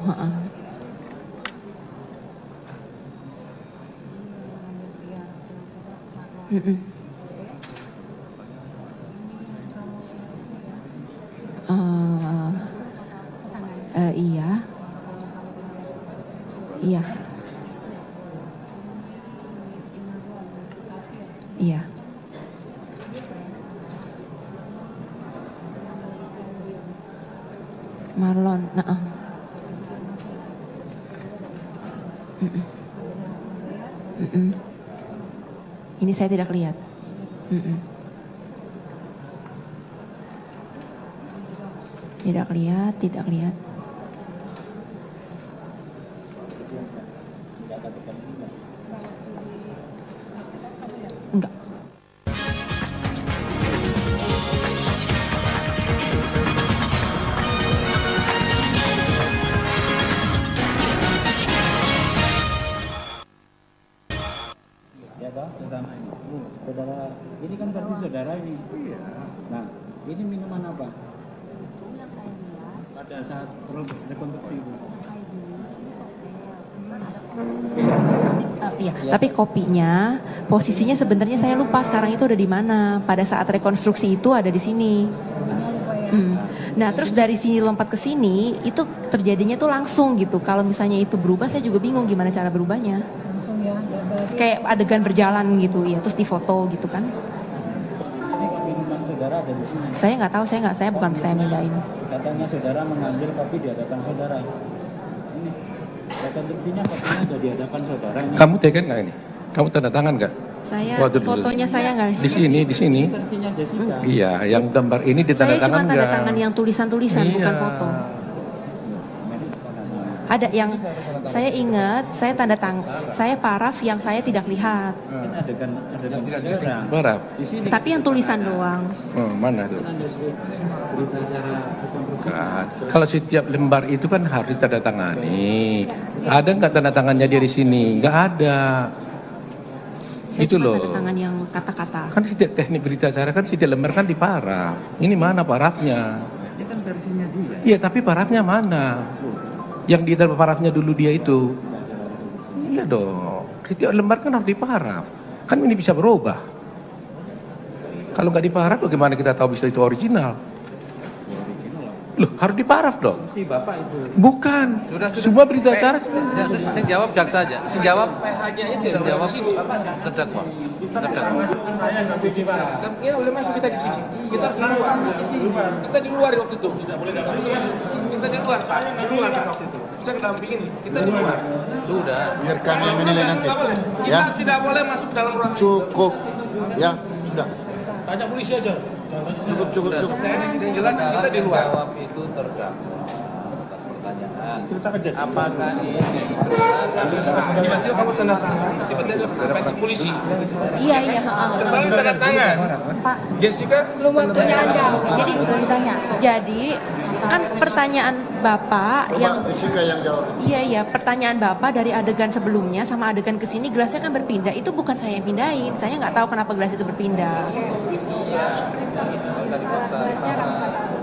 Iya. Iya. Iya. Marlon, Ini saya tidak lihat. Tidak lihat, tidak lihat. Enggak. saudara ini. Iya. Nah, ini minuman apa? Pada saat rekonstruksi itu. Iya, tapi kopinya posisinya sebenarnya saya lupa sekarang itu ada di mana. Pada saat rekonstruksi itu ada di sini. Nah, terus dari sini lompat ke sini itu terjadinya tuh langsung gitu. Kalau misalnya itu berubah, saya juga bingung gimana cara berubahnya. Langsung ya. Kayak adegan berjalan gitu ya, terus difoto gitu kan. Ini minuman saudara ada di sini. Saya nggak tahu, saya bukan saya mindahin. Katanya saudara mengambil kopi di hadapan saudara. Ini rekonstruksinya kopinya ada di hadapan saudara ini. Kamu tekan nggak ini? Kamu tanda tangan nggak? Saya fotonya saya nggak. Di sini. Versinya Jessica. Iya, yang gambar ini ditanda Saya cuma tangan tanda nggak? tangan yang tulisan-tulisan, bukan foto. Ada yang saya ingat, saya tanda tangan, saya paraf yang saya tidak lihat. Ini adegan saudara. Paraf. Di sini. Tapi yang tulisan doang. Mana tuh? Berita acara rekonstruksi. Kan. Kalau setiap lembar itu kan harus ditandatangani. Ada nggak tanda tangannya dia di sini? Nggak ada. Saya Itu cuma loh. tanda tangan yang kata-kata. Kan setiap teknik berita acara kan setiap lembar kan diparaf. Ini mana parafnya? Ini kan versinya dia. Iya, tapi parafnya mana? Yang di dalam parafnya dulu dia itu. Iya dong. Setiap lembar kan harus diparaf. Kan ini bisa berubah. Kalau nggak diparaf, bagaimana kita tahu bisa itu original? Loh, harus diparaf dong. Si Bapak itu. Bukan. Sudah. Semua berita acara. Saya jawab jaksa aja. Saya jawab PH-nya itu. Saya jawab terdakwa. Saya nggak bisa Pak. Kita boleh masuk kita di sini. Kita di luar. Kita di luar waktu itu. Tidak boleh datang. Kita di luar Pak. Di luar kita waktu itu. Saya kedampingin. Kita di luar. Sudah. Biarkan yang menilai nanti. Kita Ya, tidak boleh masuk dalam ruang. cukup. Ya, sudah. Tanya polisi aja. Cukup. Yang jelas kita di luar. Jawab itu terdakwa atas pertanyaan. Cerita aja. Apakah ini Tiba-tiba kamu tanda tangan. Tiba-tiba ada versi polisi. Iya. Setelah tanda tangan. Pak, Jessica. belum waktunya Anda. Jadi kan pertanyaan Bapak yang Jessica yang jawab. Iya, pertanyaan Bapak dari adegan sebelumnya sama adegan ke sini gelasnya kan berpindah. Itu bukan saya yang pindahin. Saya nggak tahu kenapa gelas itu berpindah.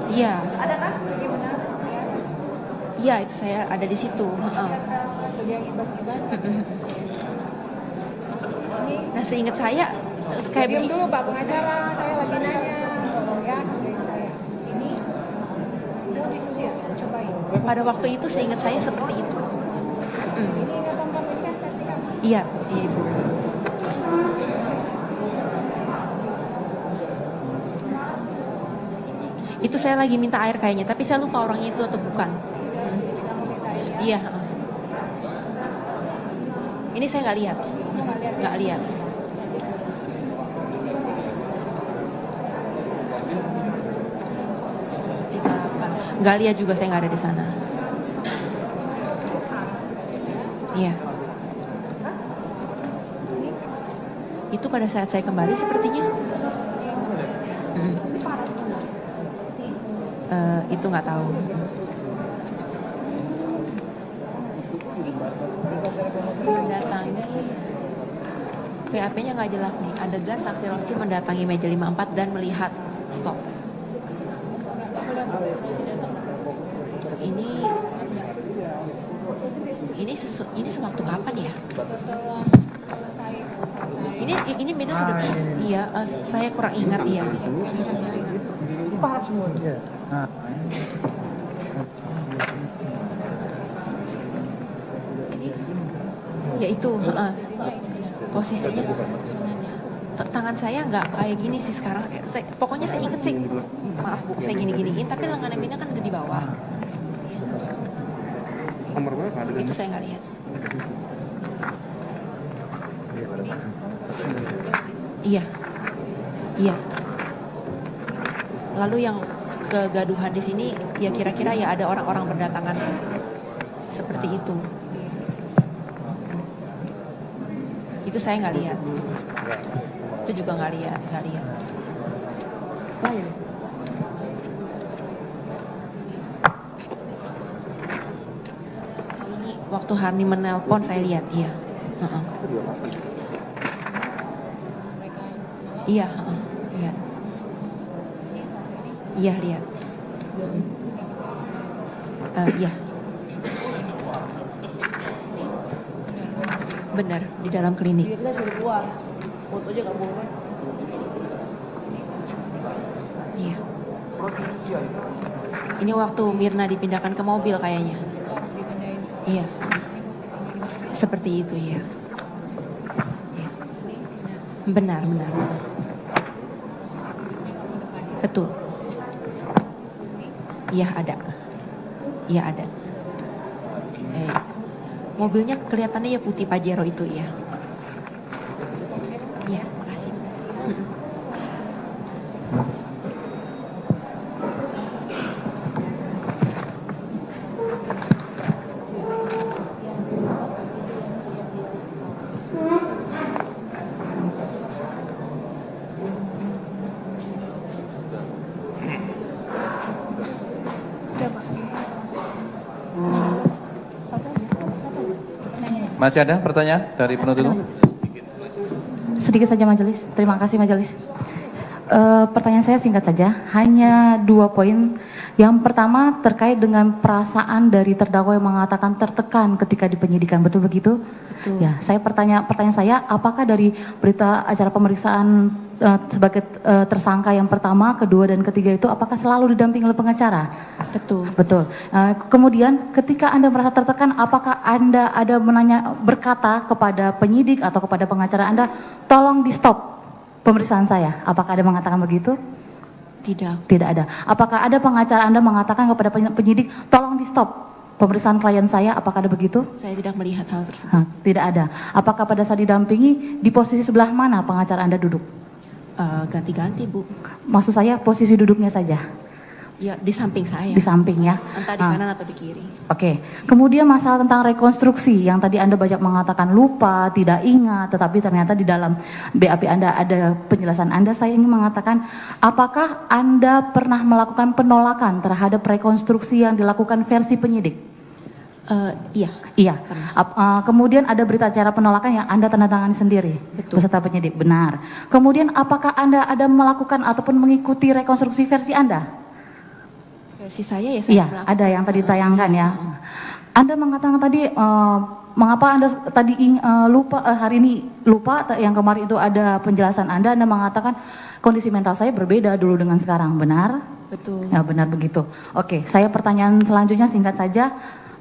Iya. Ada kan? Iya, itu saya ada di situ. Nah, seingat saya kayak begini. Dulu Pak pengacara, saya lagi nanya, tolong ya, saya. Ini mau diskusi ya, cobain. Pada waktu itu seingat saya seperti itu. Ini ingatan kamu, ini kan versi kamu. Iya Ibu. Itu saya lagi minta air kayaknya, tapi saya lupa orangnya itu atau bukan. Iya. Ini saya nggak lihat. Nggak lihat. Nggak lihat juga, saya nggak ada di sana. Iya. Itu pada saat saya kembali sepertinya. Itu nggak tahu. Mendatangi PAP-nya nggak jelas nih. Adegan saksi Rosi mendatangi meja 54 dan melihat stop. Ini sewaktu kapan ya? Ini beda sudah. Iya, saya kurang ingat ya. Ya itu, posisinya tangan saya nggak kayak gini sih sekarang. Pokoknya saya ingat sih, maaf Bu, saya gini-giniin, tapi lengan Mina kan ada di bawah. Itu saya nggak lihat. Iya. Lalu yang kegaduhan di sini, ya kira-kira ya ada orang-orang berdatangan seperti itu. Itu saya nggak lihat. Itu juga nggak lihat. Ini waktu Harni menelpon saya lihat, iya. Iya, lihat. Iya, lihat. Iya. Benar, di dalam klinik. Kita suruh keluar, fotonya nggak boleh. Iya. Ini waktu Mirna dipindahkan ke mobil kayaknya. Iya. Seperti itu ya. Iya. Benar. Betul. Iya ada. Iya ada. Mobilnya kelihatannya ya putih Pajero itu ya. Iya, makasih. Masih ada pertanyaan dari penuntut umum? Sedikit saja majelis. Terima kasih majelis. Pertanyaan saya singkat saja, hanya 2 poin. Yang pertama terkait dengan perasaan dari terdakwa yang mengatakan tertekan ketika di penyidikan, betul begitu? Betul. Ya, saya pertanyaan saya, apakah dari berita acara pemeriksaan sebagai tersangka yang pertama, kedua dan ketiga itu apakah selalu didampingi oleh pengacara? Betul. Betul. Kemudian ketika Anda merasa tertekan, apakah Anda ada berkata kepada penyidik atau kepada pengacara Anda, tolong di stop pemeriksaan saya? Apakah ada mengatakan begitu? Tidak. Tidak ada. Apakah ada pengacara Anda mengatakan kepada penyidik, tolong di stop pemeriksaan klien saya? Apakah ada begitu? Saya tidak melihat hal tersebut. Tidak ada. Apakah pada saat didampingi di posisi sebelah mana pengacara Anda duduk? Ganti-ganti Bu. Maksud saya posisi duduknya saja. Ya di samping saya. Di samping ya. Entah di kanan atau di kiri. Oke. Kemudian masalah tentang rekonstruksi yang tadi Anda banyak mengatakan lupa, tidak ingat, tetapi ternyata di dalam BAP Anda ada penjelasan Anda. Saya ingin mengatakan, apakah Anda pernah melakukan penolakan terhadap rekonstruksi yang dilakukan versi penyidik? Iya. Iya. Kemudian ada berita acara penolakan yang Anda tanda tangani sendiri. Betul. Beserta penyidik. Benar. Kemudian apakah Anda ada melakukan ataupun mengikuti rekonstruksi versi Anda? Versi saya ya. Iya, ada yang tadi ditayangkan ya. Anda mengatakan tadi mengapa Anda tadi lupa hari ini lupa, yang kemarin itu ada penjelasan Anda mengatakan kondisi mental saya berbeda dulu dengan sekarang. Benar? Betul. Ya, benar begitu. Oke, saya pertanyaan selanjutnya singkat saja.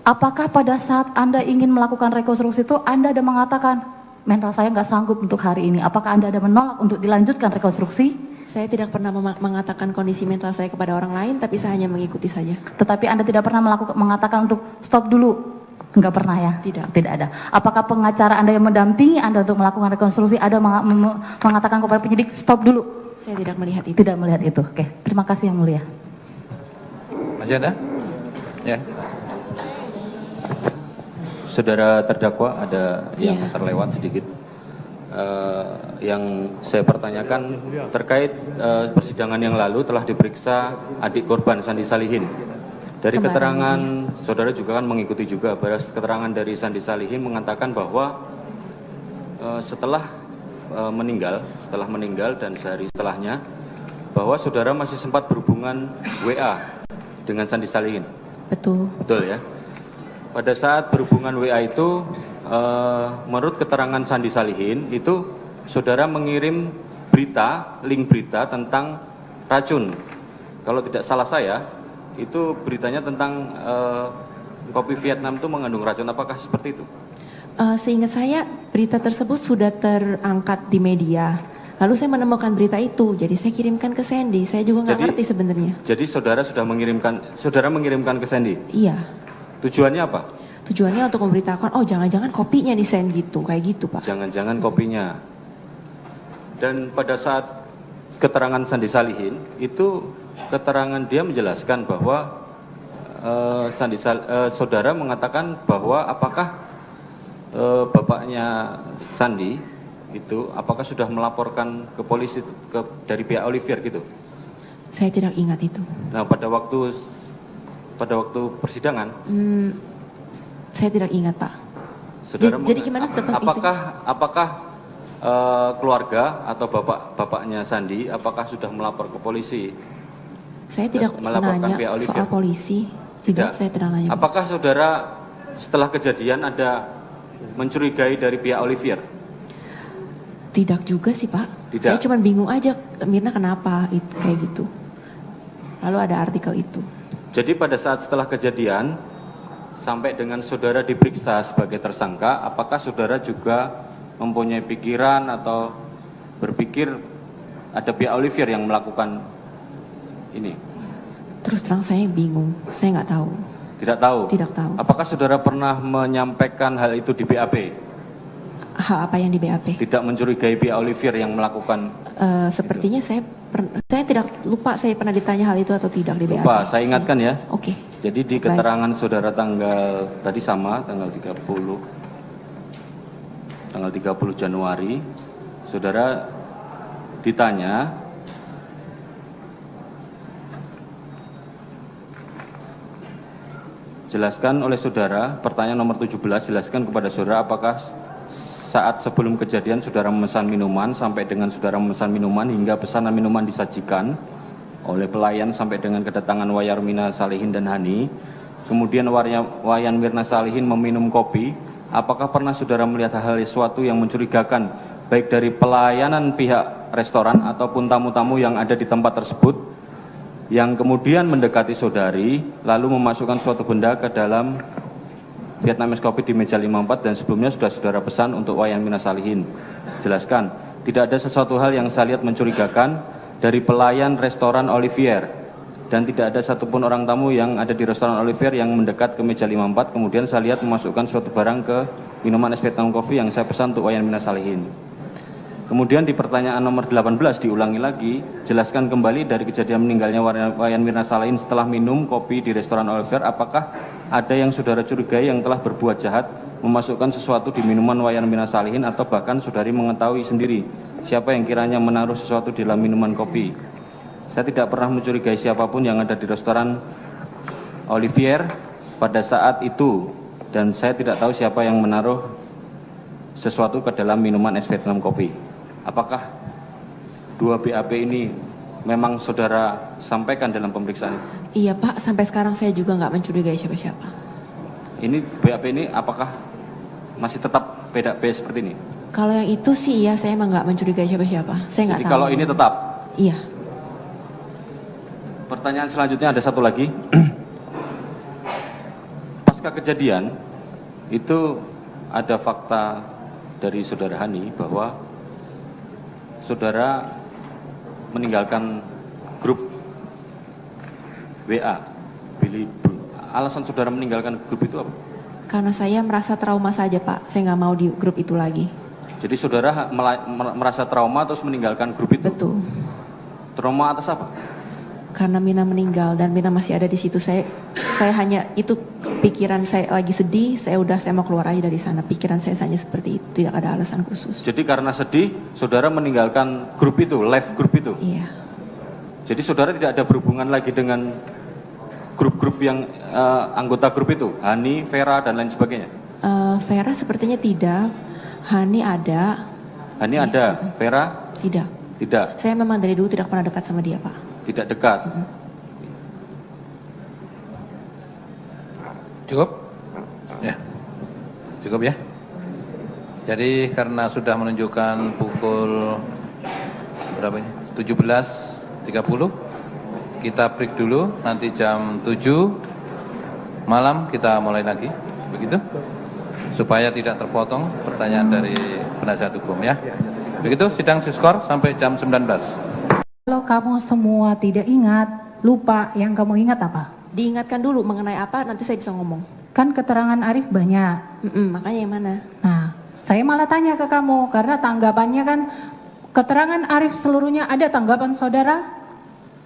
Apakah pada saat Anda ingin melakukan rekonstruksi itu Anda ada mengatakan mental saya nggak sanggup untuk hari ini? Apakah Anda ada menolak untuk dilanjutkan rekonstruksi? Saya tidak pernah mengatakan kondisi mental saya kepada orang lain, tapi saya hanya mengikuti saja. Tetapi Anda tidak pernah mengatakan untuk stop dulu? Enggak pernah ya? Tidak. Tidak ada. Apakah pengacara Anda yang mendampingi Anda untuk melakukan rekonstruksi ada mengatakan kepada penyidik stop dulu? Saya tidak melihat itu. Tidak melihat itu. Oke, terima kasih Yang Mulia. Masih ada? Ya. Saudara terdakwa ada yang terlewat sedikit. Yang saya pertanyakan terkait persidangan yang lalu telah diperiksa adik korban Sandi Salihin. Dari keterangan saudara juga kan mengikuti juga, keterangan dari Sandi Salihin mengatakan bahwa setelah meninggal dan sehari setelahnya bahwa saudara masih sempat berhubungan WA dengan Sandi Salihin. Betul. Betul ya. Pada saat berhubungan WA itu, menurut keterangan Sandi Salihin, itu saudara mengirim link berita tentang racun. Kalau tidak salah saya, itu beritanya tentang kopi Vietnam itu mengandung racun. Apakah seperti itu? Seingat saya, berita tersebut sudah terangkat di media. Lalu saya menemukan berita itu, jadi saya kirimkan ke Sandy. Saya juga nggak ngerti sebenarnya. Jadi saudara mengirimkan ke Sandy? Iya. Tujuannya apa? Tujuannya untuk memberitakan, oh jangan-jangan kopinya desain gitu, kayak gitu Pak. Jangan-jangan kopinya. Dan pada saat keterangan Sandi Salihin, itu keterangan dia menjelaskan bahwa saudara mengatakan bahwa apakah bapaknya Sandi itu apakah sudah melaporkan ke polisi dari pihak Olivier gitu? Saya tidak ingat itu. Nah pada waktu persidangan, saya tidak ingat Pak. Jadi gimana apakah keluarga atau bapaknya Sandi apakah sudah melapor ke polisi Saya tidak melaporkan nanya pihak Olivier? soal polisi. Tidak, saya tidak nanya. Apakah saudara setelah kejadian ada mencurigai dari pihak Olivier? Tidak juga sih Pak. Tidak. Saya cuma bingung aja, Mirna kenapa itu kayak gitu. Lalu ada artikel itu. Jadi pada saat setelah kejadian sampai dengan saudara diperiksa sebagai tersangka, apakah saudara juga mempunyai pikiran atau berpikir ada pihak Olivier yang melakukan ini? Terus terang saya bingung, saya nggak tahu. Tidak tahu? Tidak tahu. Apakah saudara pernah menyampaikan hal itu di BAP? Hal apa yang di BAP? Tidak mencurigai pihak Olivier yang melakukan? Sepertinya saya tidak lupa saya pernah ditanya hal itu atau tidak di BAP. Lupa, saya ingatkan ya. Oke. Jadi di keterangan saudara tanggal tadi sama, tanggal 30 Januari, saudara ditanya jelaskan oleh saudara, pertanyaan nomor 17, jelaskan kepada saudara apakah saat sebelum kejadian saudara memesan minuman sampai dengan saudara memesan minuman hingga pesanan minuman disajikan oleh pelayan sampai dengan kedatangan Wayan Mirna Salihin dan Hani, kemudian Wayan Mirna Salihin meminum kopi, apakah pernah saudara melihat hal sesuatu yang mencurigakan baik dari pelayanan pihak restoran ataupun tamu-tamu yang ada di tempat tersebut yang kemudian mendekati saudari lalu memasukkan suatu benda ke dalam Vietnamese Coffee di meja 54 dan sebelumnya sudah saudara pesan untuk Wayan Mirna Salihin? Jelaskan, tidak ada sesuatu hal yang saya lihat mencurigakan dari pelayan restoran Olivier dan tidak ada satupun orang tamu yang ada di restoran Olivier yang mendekat ke meja 54 kemudian saya lihat memasukkan suatu barang ke minuman es Vietnam Coffee yang saya pesan untuk Wayan Mirna Salihin. Kemudian di pertanyaan nomor 18 diulangi lagi, jelaskan kembali dari kejadian meninggalnya Wayan Mirna Salihin setelah minum kopi di restoran Olivier, apakah ada yang saudara curigai yang telah berbuat jahat memasukkan sesuatu di minuman Wayan Mirna Salihin atau bahkan saudari mengetahui sendiri siapa yang kiranya menaruh sesuatu di dalam minuman kopi? Saya tidak pernah mencurigai siapapun yang ada di restoran Olivier pada saat itu dan saya tidak tahu siapa yang menaruh sesuatu ke dalam minuman es Vietnam Coffee. Apakah dua BAP ini memang saudara sampaikan dalam pemeriksaan? Iya Pak, sampai sekarang saya juga nggak mencurigai siapa-siapa. Ini BAP ini apakah masih tetap BAP seperti ini? Kalau yang itu sih iya, saya emang nggak mencurigai siapa-siapa. Saya nggak tahu. Jadi kalau ini tetap? Iya. Pertanyaan selanjutnya ada satu lagi. Pasca kejadian itu ada fakta dari saudara Hani bahwa saudara meninggalkan grup WA. Alasan saudara meninggalkan grup itu apa? Karena saya merasa trauma saja Pak, saya nggak mau di grup itu lagi. Jadi saudara merasa trauma terus meninggalkan grup itu? Betul. Trauma atas apa? Karena Mirna meninggal dan Mirna masih ada di situ. Saya hanya itu pikiran saya lagi sedih. Saya mau keluar aja dari sana. Pikiran saya hanya seperti itu, tidak ada alasan khusus. Jadi karena sedih, saudara meninggalkan grup itu, live grup itu. Iya. Jadi saudara tidak ada berhubungan lagi dengan grup-grup yang anggota grup itu, Hani, Vera dan lain sebagainya. Vera sepertinya tidak. Hani ada. Hani ada, Vera? Tidak. Tidak. Saya memang dari dulu tidak pernah dekat sama dia Pak. Tidak dekat. Cukup? Ya. Cukup ya. Jadi karena sudah menunjukkan pukul berapa ini? 17.30. Kita break dulu, nanti jam 7 malam kita mulai lagi. Begitu? Supaya tidak terpotong pertanyaan dari penasihat hukum ya. Begitu sidang siskor sampai jam 19. Kalau kamu semua tidak ingat, lupa, yang kamu ingat apa? Diingatkan dulu mengenai apa, nanti saya bisa ngomong. Kan keterangan Arif banyak. Makanya yang mana? Nah, saya malah tanya ke kamu, karena tanggapannya kan, keterangan Arif seluruhnya ada tanggapan saudara?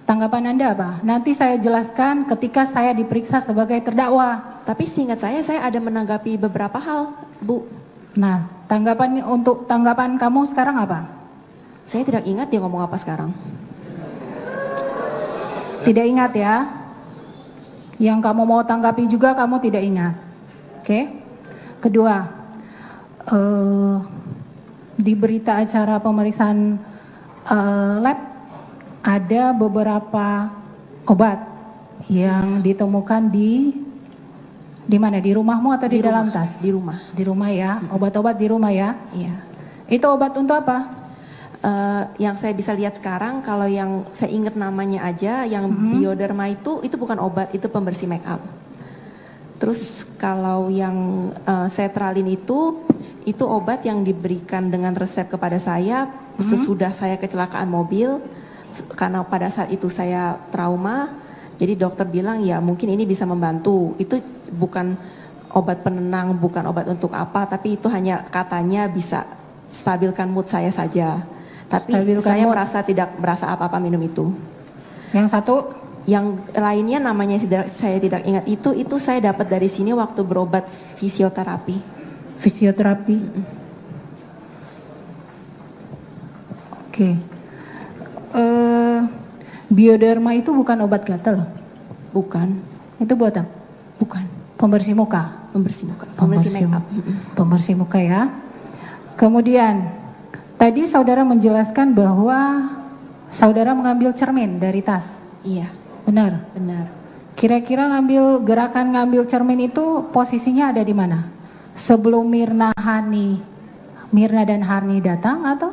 Tanggapan Anda apa? Nanti saya jelaskan ketika saya diperiksa sebagai terdakwa. Tapi seingat saya ada menanggapi beberapa hal, Bu. Nah, tanggapan kamu sekarang apa? Saya tidak ingat dia ngomong apa sekarang. Tidak ingat ya? Yang kamu mau tanggapi juga kamu tidak ingat. Oke? Kedua, di berita acara pemeriksaan lab ada beberapa obat yang ditemukan di mana? Di rumahmu atau di dalam tas? Di rumah. Di rumah ya, obat-obat di rumah ya? Iya. Itu obat untuk apa? Yang saya bisa lihat sekarang, kalau yang saya ingat namanya aja, yang Bioderma itu bukan obat, itu pembersih make up. Terus kalau yang Sertralin itu obat yang diberikan dengan resep kepada saya sesudah saya kecelakaan mobil, karena pada saat itu saya trauma, jadi dokter bilang ya mungkin ini bisa membantu. Itu bukan obat penenang, bukan obat untuk apa, tapi itu hanya katanya bisa stabilkan mood saya saja. Tapi saya tidak merasa apa-apa minum itu. Yang satu? Yang lainnya namanya saya tidak ingat. Itu saya dapat dari sini waktu berobat fisioterapi. Fisioterapi? Oke. Bioderma itu bukan obat gatal? Bukan. Itu buat apa? Bukan. Pembersih muka? Pembersih muka. Pembersih make up. Pembersih muka ya. Kemudian tadi saudara menjelaskan bahwa saudara mengambil cermin dari tas. Iya. Benar? Benar. Kira-kira gerakan ngambil cermin itu posisinya ada di mana? Sebelum Mirna dan Hani datang atau?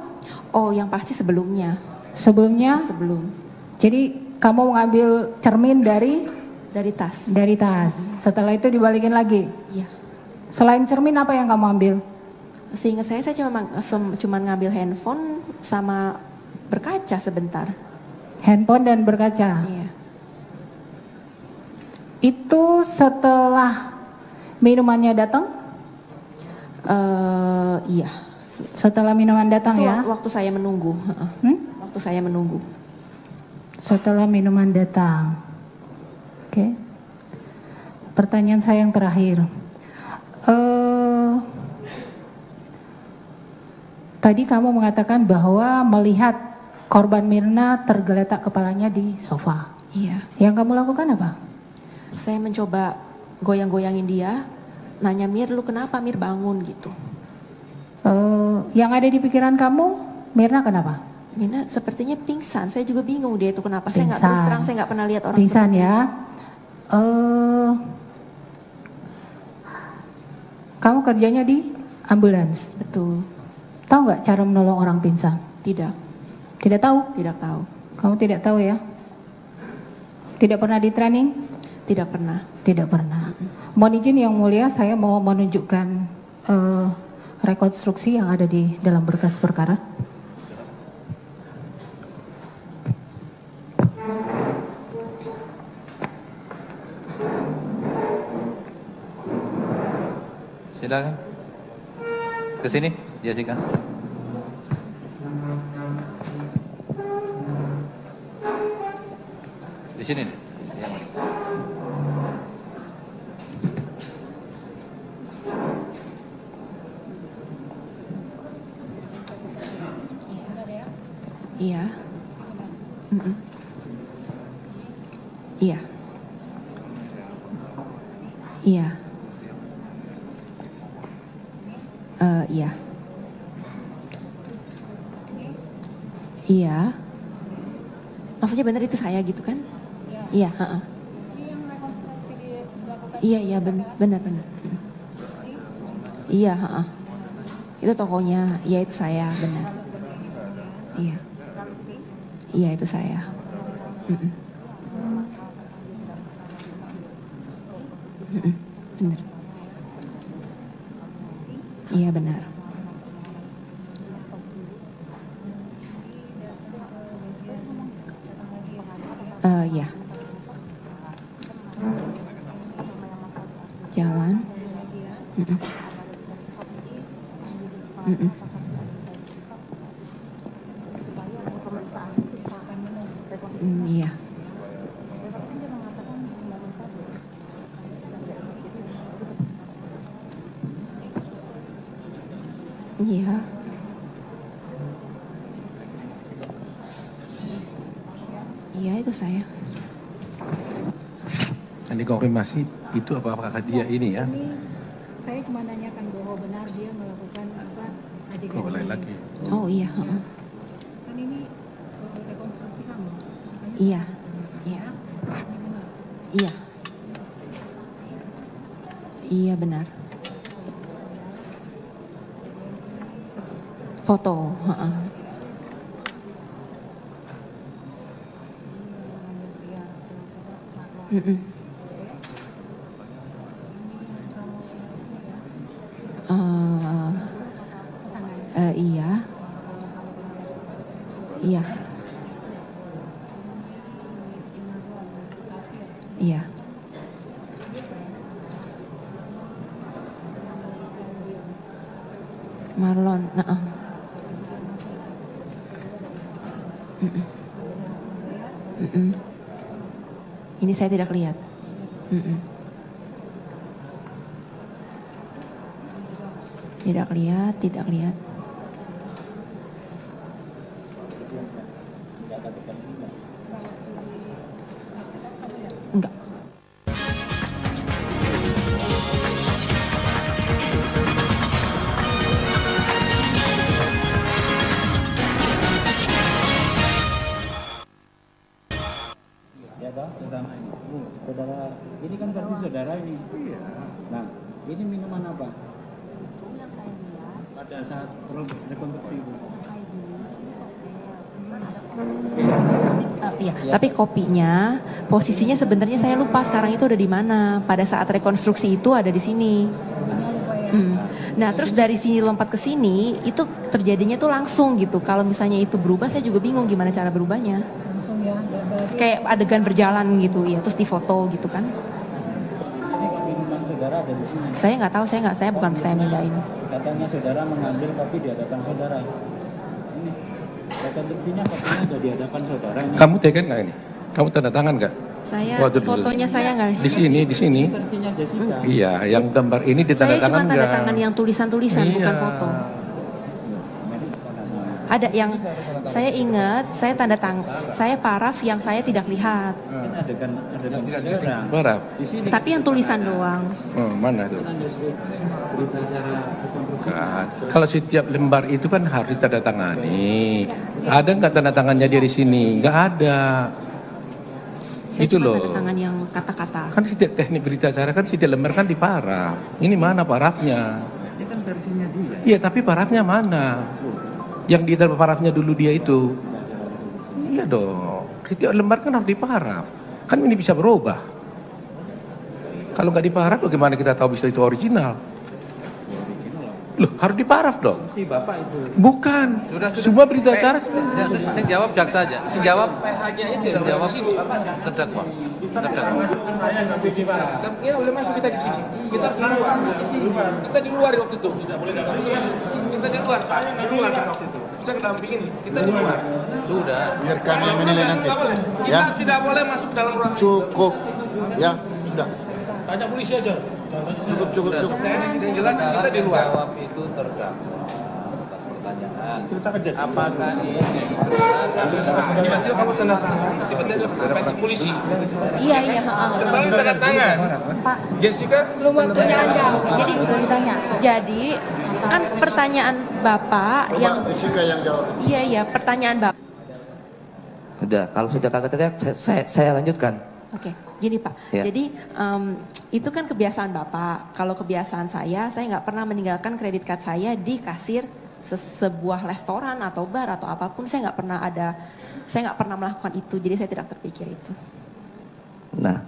Oh, yang pasti sebelumnya. Sebelumnya? Sebelum. Jadi kamu mengambil cermin dari tas. Dari tas. Setelah itu dibalikin lagi. Iya. Selain cermin apa yang kamu ambil? Seingat saya cuma ngambil handphone sama berkaca sebentar. Handphone dan berkaca. Iya. Itu setelah minumannya datang? Iya. Setelah minuman datang itu ya? Waktu saya menunggu. Waktu saya menunggu. Setelah minuman datang. Oke. Pertanyaan saya yang terakhir. Tadi kamu mengatakan bahwa melihat korban Mirna tergeletak kepalanya di sofa. Iya. Yang kamu lakukan apa? Saya mencoba goyang-goyangin dia, nanya Mir, lu kenapa Mir, bangun gitu. Yang ada di pikiran kamu, Mirna kenapa? Mirna sepertinya pingsan. Saya juga bingung dia itu kenapa. Pingsan. Saya nggak terus terang, saya nggak pernah lihat orang pingsan ya. Kamu kerjanya di ambulans. Betul. Tahu nggak cara menolong orang pingsan? Tidak. Tidak tahu? Tidak tahu. Kamu tidak tahu ya? Tidak pernah di training? Tidak pernah. Tidak pernah. Mohon izin yang mulia, saya mau menunjukkan rekonstruksi yang ada di dalam berkas perkara. Silakan. Ke sini, Jessica. Di sini nih. Yang ini. Iya. Iya. Iya. Iya. Iya. Maksudnya benar itu saya gitu kan? Iya, heeh. Iya, benar. Iya, heeh. Itu tokonya, iya itu saya, benar. Iya. Iya itu saya. Benar. Iya benar. Ya. Jalan. Iya. Iya. Iya itu saya. Ini konfirmasi itu apakah dia ini ya? Saya cuma nanyakan bahwa benar dia melakukan apa adegan. Oh, lain lagi. Oh iya. Kan ini rekonstruksi kamu. Iya. Iya. Iya. Iya benar. Foto. Iya. Iya. Iya. Marlon, Ini saya tidak lihat. Tidak lihat, tidak lihat. Enggak. Ya toh, sesama ini. Saudara, ini kan versi saudara ini. Iya. Nah, ini minuman apa? Pada saat rekonstruksi itu. Iya, tapi kopinya, posisinya sebenarnya saya lupa sekarang itu ada di mana. Pada saat rekonstruksi itu ada di sini. Nah, terus dari sini lompat ke sini, itu terjadinya tuh langsung gitu. Kalau misalnya itu berubah, saya juga bingung gimana cara berubahnya. Kayak adegan berjalan gitu, ya. Terus difoto gitu kan? Minuman saudara ada di sini. Saya nggak tahu, saya bukan saya mindahin. Katanya saudara mengambil kopi di hadapan saudara. Ini rekonstruksinya kopinya ada di hadapan saudara. Ini. Kamu teken nggak ini? Kamu tanda tangan nggak? Saya fotonya saya nggak. Di sini. Versinya Jessica. Iya, yang gambar ini ditanda tangan nggak? Saya cuma tanda tangan yang tulisan-tulisan, bukan foto. Ada yang saya ingat, saya tanda tangan, saya paraf yang saya tidak lihat. Adegan Paraf. Tapi yang tulisan doang. Mana itu? Kalau setiap lembar itu kan harus ditandatangani. Ada nggak tanda tangannya dari sini? Nggak ada. Saya itu cuma loh. tanda tangan yang kata-kata. Kan setiap teknik berita acara kan setiap lembar kan diparaf. Ini mana parafnya? Ini kan versinya dia. Iya, tapi parafnya mana? Yang di parafnya dulu dia itu. Iya dong. Setiap lembar kan harus diparaf. Kan ini bisa berubah. Kalau nggak diparaf, bagaimana kita tahu bisa itu original? Loh, harus diparaf dong. Si Bapak itu. Bukan. Semua berita acara. Saya jawab jaksa aja. Saya jawab. PH-nya itu Saya jawab terdakwa. Saya nggak bisa Pak. Kita boleh masuk kita di sini. Kita harus di luar. Kita di luar waktu itu. Tidak boleh masuk. Kita di luar, Pak. Di luar kita waktu itu. Saya kedampingin. Kita di luar. Sudah. Biar kami yang menilai nanti. Kita tidak boleh masuk dalam ruang. Cukup. Ya, sudah. Tanya polisi aja. Cukup. Yang jelas kita di luar. Jawab itu terdakwa atas pertanyaan. Apakah ini Tiba-tiba kamu tanda tangan, tiba-tiba versi polisi. Iya. Setelah tanda tangan, Pak, Jessica belum waktunya Anda. Jadi kan pertanyaan Bapak yang Jessica yang jawab. Iya, pertanyaan Bapak. Udah, kalau sudah kagak teriak, saya lanjutkan. Oke, gini Pak. Ya. Jadi itu kan kebiasaan Bapak. Kalau kebiasaan saya nggak pernah meninggalkan kredit card saya di kasir sebuah restoran atau bar atau apapun. Saya nggak pernah melakukan itu. Jadi saya tidak terpikir itu. Nah,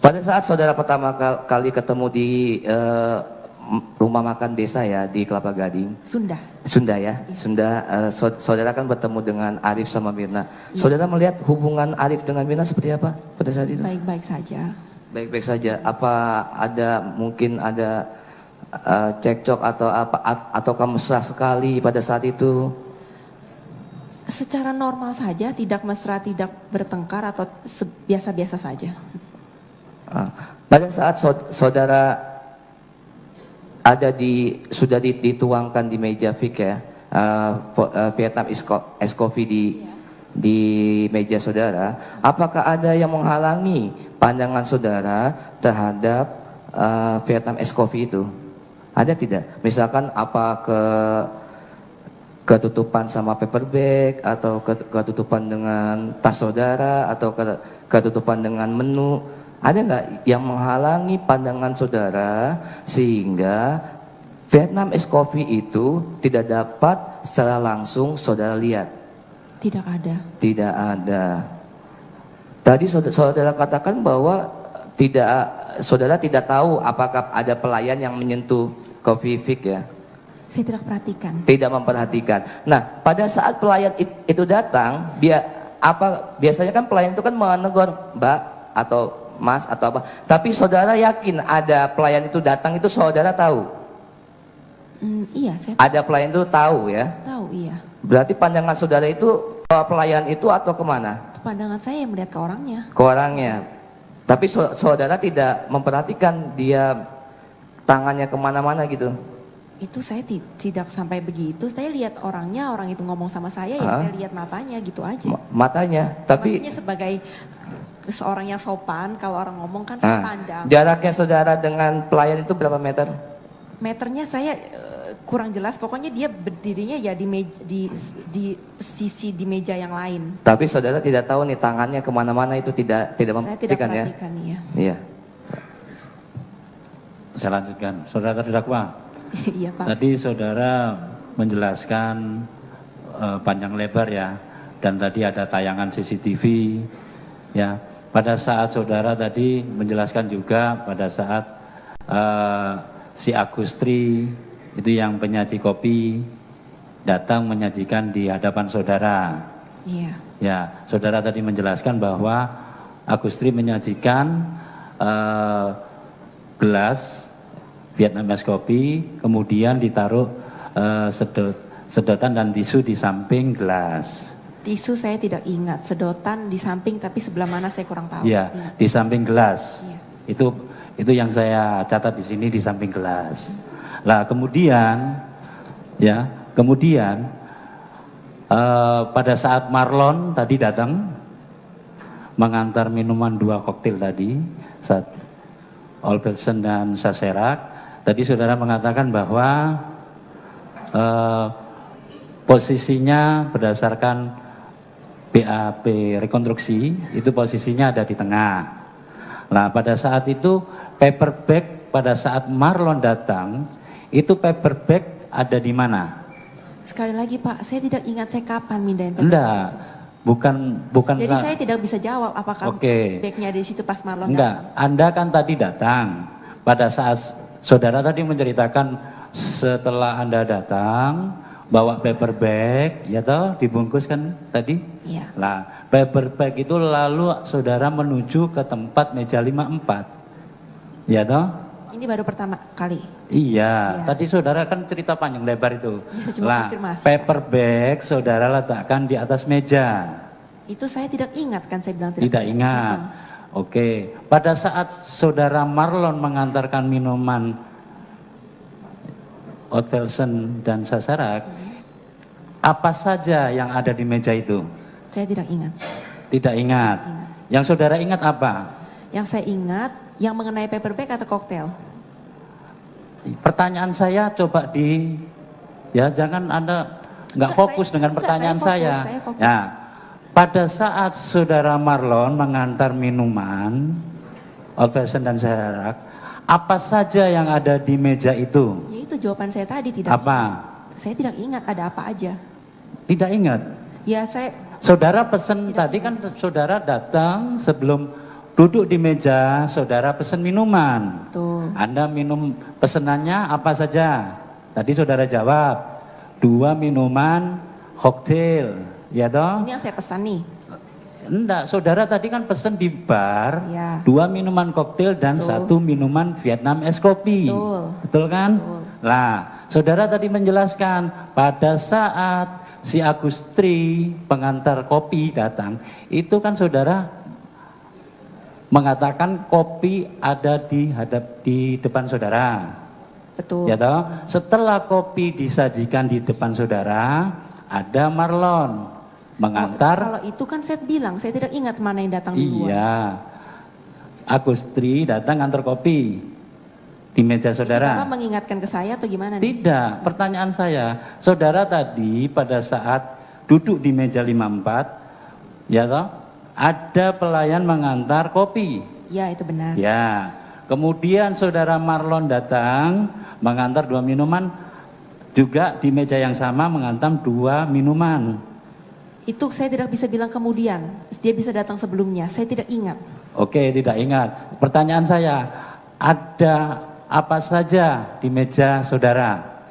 pada saat saudara pertama kali ketemu di rumah makan desa ya di Kelapa Gading. Sunda ya. Iya. Sunda. Saudara kan bertemu dengan Arif sama Mirna. Iya. Saudara melihat hubungan Arif dengan Mirna seperti apa pada saat itu? Baik-baik saja. Baik-baik saja. Apa mungkin ada cekcok atau apa ataukah mesra sekali pada saat itu? Secara normal saja, tidak mesra, tidak bertengkar atau biasa-biasa saja. Pada saat saudara ada sudah dituangkan di meja fik ya, Vietnam Ice Coffee di meja saudara, apakah ada yang menghalangi pandangan saudara terhadap Vietnam Ice Coffee itu? Ada tidak? Misalkan apa ketutupan sama paper bag, atau ketutupan dengan tas saudara, atau ketutupan dengan menu. Ada nggak yang menghalangi pandangan saudara sehingga Vietnam Ice Coffee itu tidak dapat secara langsung saudara lihat? Tidak ada. Tidak ada. Tadi saudara katakan bahwa saudara tidak tahu apakah ada pelayan yang menyentuh Coffee Fix ya? Saya tidak perhatikan. Tidak memperhatikan. Nah, pada saat pelayan itu datang, biasanya kan pelayan itu kan menegur Mbak atau Mas atau apa. Tapi saudara yakin ada pelayan itu datang itu saudara tahu? Iya, saya tahu. Ada pelayan itu tahu ya? Tahu, iya. Berarti pandangan saudara itu ke pelayan itu atau kemana? Pandangan saya yang melihat ke orangnya. Ke orangnya. Tapi saudara tidak memperhatikan dia tangannya kemana-mana gitu? Itu saya tidak sampai begitu. Saya lihat orangnya, orang itu ngomong sama saya, ya saya lihat matanya gitu aja. Matanya, tapi maksudnya sebagai seorang yang sopan, kalau orang ngomong kan saya pandang. Jaraknya saudara dengan pelayan itu berapa meter? Meternya saya kurang jelas, pokoknya dia berdirinya ya di sisi di meja yang lain. Tapi saudara tidak tahu nih tangannya kemana-mana itu tidak memperhatikan ya? Iya. Iya. Saya lanjutkan, saudara terdakwa. Iya Pak. Tadi saudara menjelaskan panjang lebar ya, dan tadi ada tayangan CCTV ya. Pada saat saudara tadi menjelaskan juga pada saat si Agustri itu yang penyaji kopi datang menyajikan di hadapan saudara. Iya. Ya, saudara tadi menjelaskan bahwa Agustri menyajikan gelas Vietnam Ice Coffee, kemudian ditaruh sedotan dan tisu di samping gelas. Tisu saya tidak ingat, sedotan di samping tapi sebelah mana saya kurang tahu. Iya, di samping gelas. Iya. Itu yang saya catat di sini di samping gelas. Lah kemudian pada saat Marlon tadi datang mengantar minuman 2 koktail tadi, saat Olbersen dan Sazerac, tadi saudara mengatakan bahwa posisinya berdasarkan BAP rekonstruksi itu posisinya ada di tengah. Nah pada saat itu paper bag pada saat Marlon datang itu paper bag ada di mana? Sekali lagi Pak, saya tidak ingat saya kapan mindahin paper Enggak, bukan. Jadi saya tidak bisa jawab apakah bagnya di situ pas Marlon datang. Datang. Anda kan tadi datang pada saat saudara tadi menceritakan setelah Anda datang bawa paper bag, ya toh, dibungkus kan tadi? Iya. Lah, paper bag itu lalu saudara menuju ke tempat meja 54. Ya toh? Ini baru pertama kali. Iya, tadi saudara kan cerita panjang lebar itu. Ya, cuma konfirmasi. Paper bag saudara letakkan di atas meja. Itu saya tidak ingat kan, saya bilang tidak ingat. Oke, pada saat saudara Marlon mengantarkan minuman Olbersen dan Sazerac, apa saja yang ada di meja itu? Saya tidak ingat. Tidak ingat. Yang saudara ingat apa? Yang saya ingat, yang mengenai paper bag atau koktail? Pertanyaan saya coba jangan Anda nggak fokus dengan pertanyaan saya. Ya, pada saat saudara Marlon mengantar minuman Olbersen dan Sazerac, apa saja yang ada di meja itu? Ya itu jawaban saya tadi, tidak apa? Ingat. Saya tidak ingat ada apa aja. Tidak ingat? Ya saya. Saudara pesan tadi kan saudara datang sebelum duduk di meja, saudara pesan minuman. Tuh. Anda minum pesenannya apa saja? Tadi saudara jawab 2 minuman koktail, ya toh? Ini yang saya pesan nih. Enggak, saudara tadi kan pesen di bar, ya. 2 minuman koktail dan 1 minuman Vietnam Ice Coffee. Betul kan? Betul. Lah, saudara tadi menjelaskan pada saat si Agustri pengantar kopi datang, itu kan saudara mengatakan kopi ada di depan saudara. Betul. Ya toh? Setelah kopi disajikan di depan saudara, ada Marlon mengantar. Kalau itu kan saya bilang, saya tidak ingat mana yang datang duluan. Iya, Agustri datang ngantar kopi di meja saudara? Bapak mengingatkan ke saya atau gimana nih? Tidak, pertanyaan saya, saudara tadi pada saat duduk di meja 54, ya toh, ada pelayan mengantar kopi. Ya, itu benar. Ya, kemudian saudara Marlon datang mengantar 2 minuman, juga di meja yang sama mengantar 2 minuman. Itu saya tidak bisa bilang kemudian, dia bisa datang sebelumnya, saya tidak ingat. Oke, tidak ingat. Pertanyaan saya, ada apa saja di meja saudara?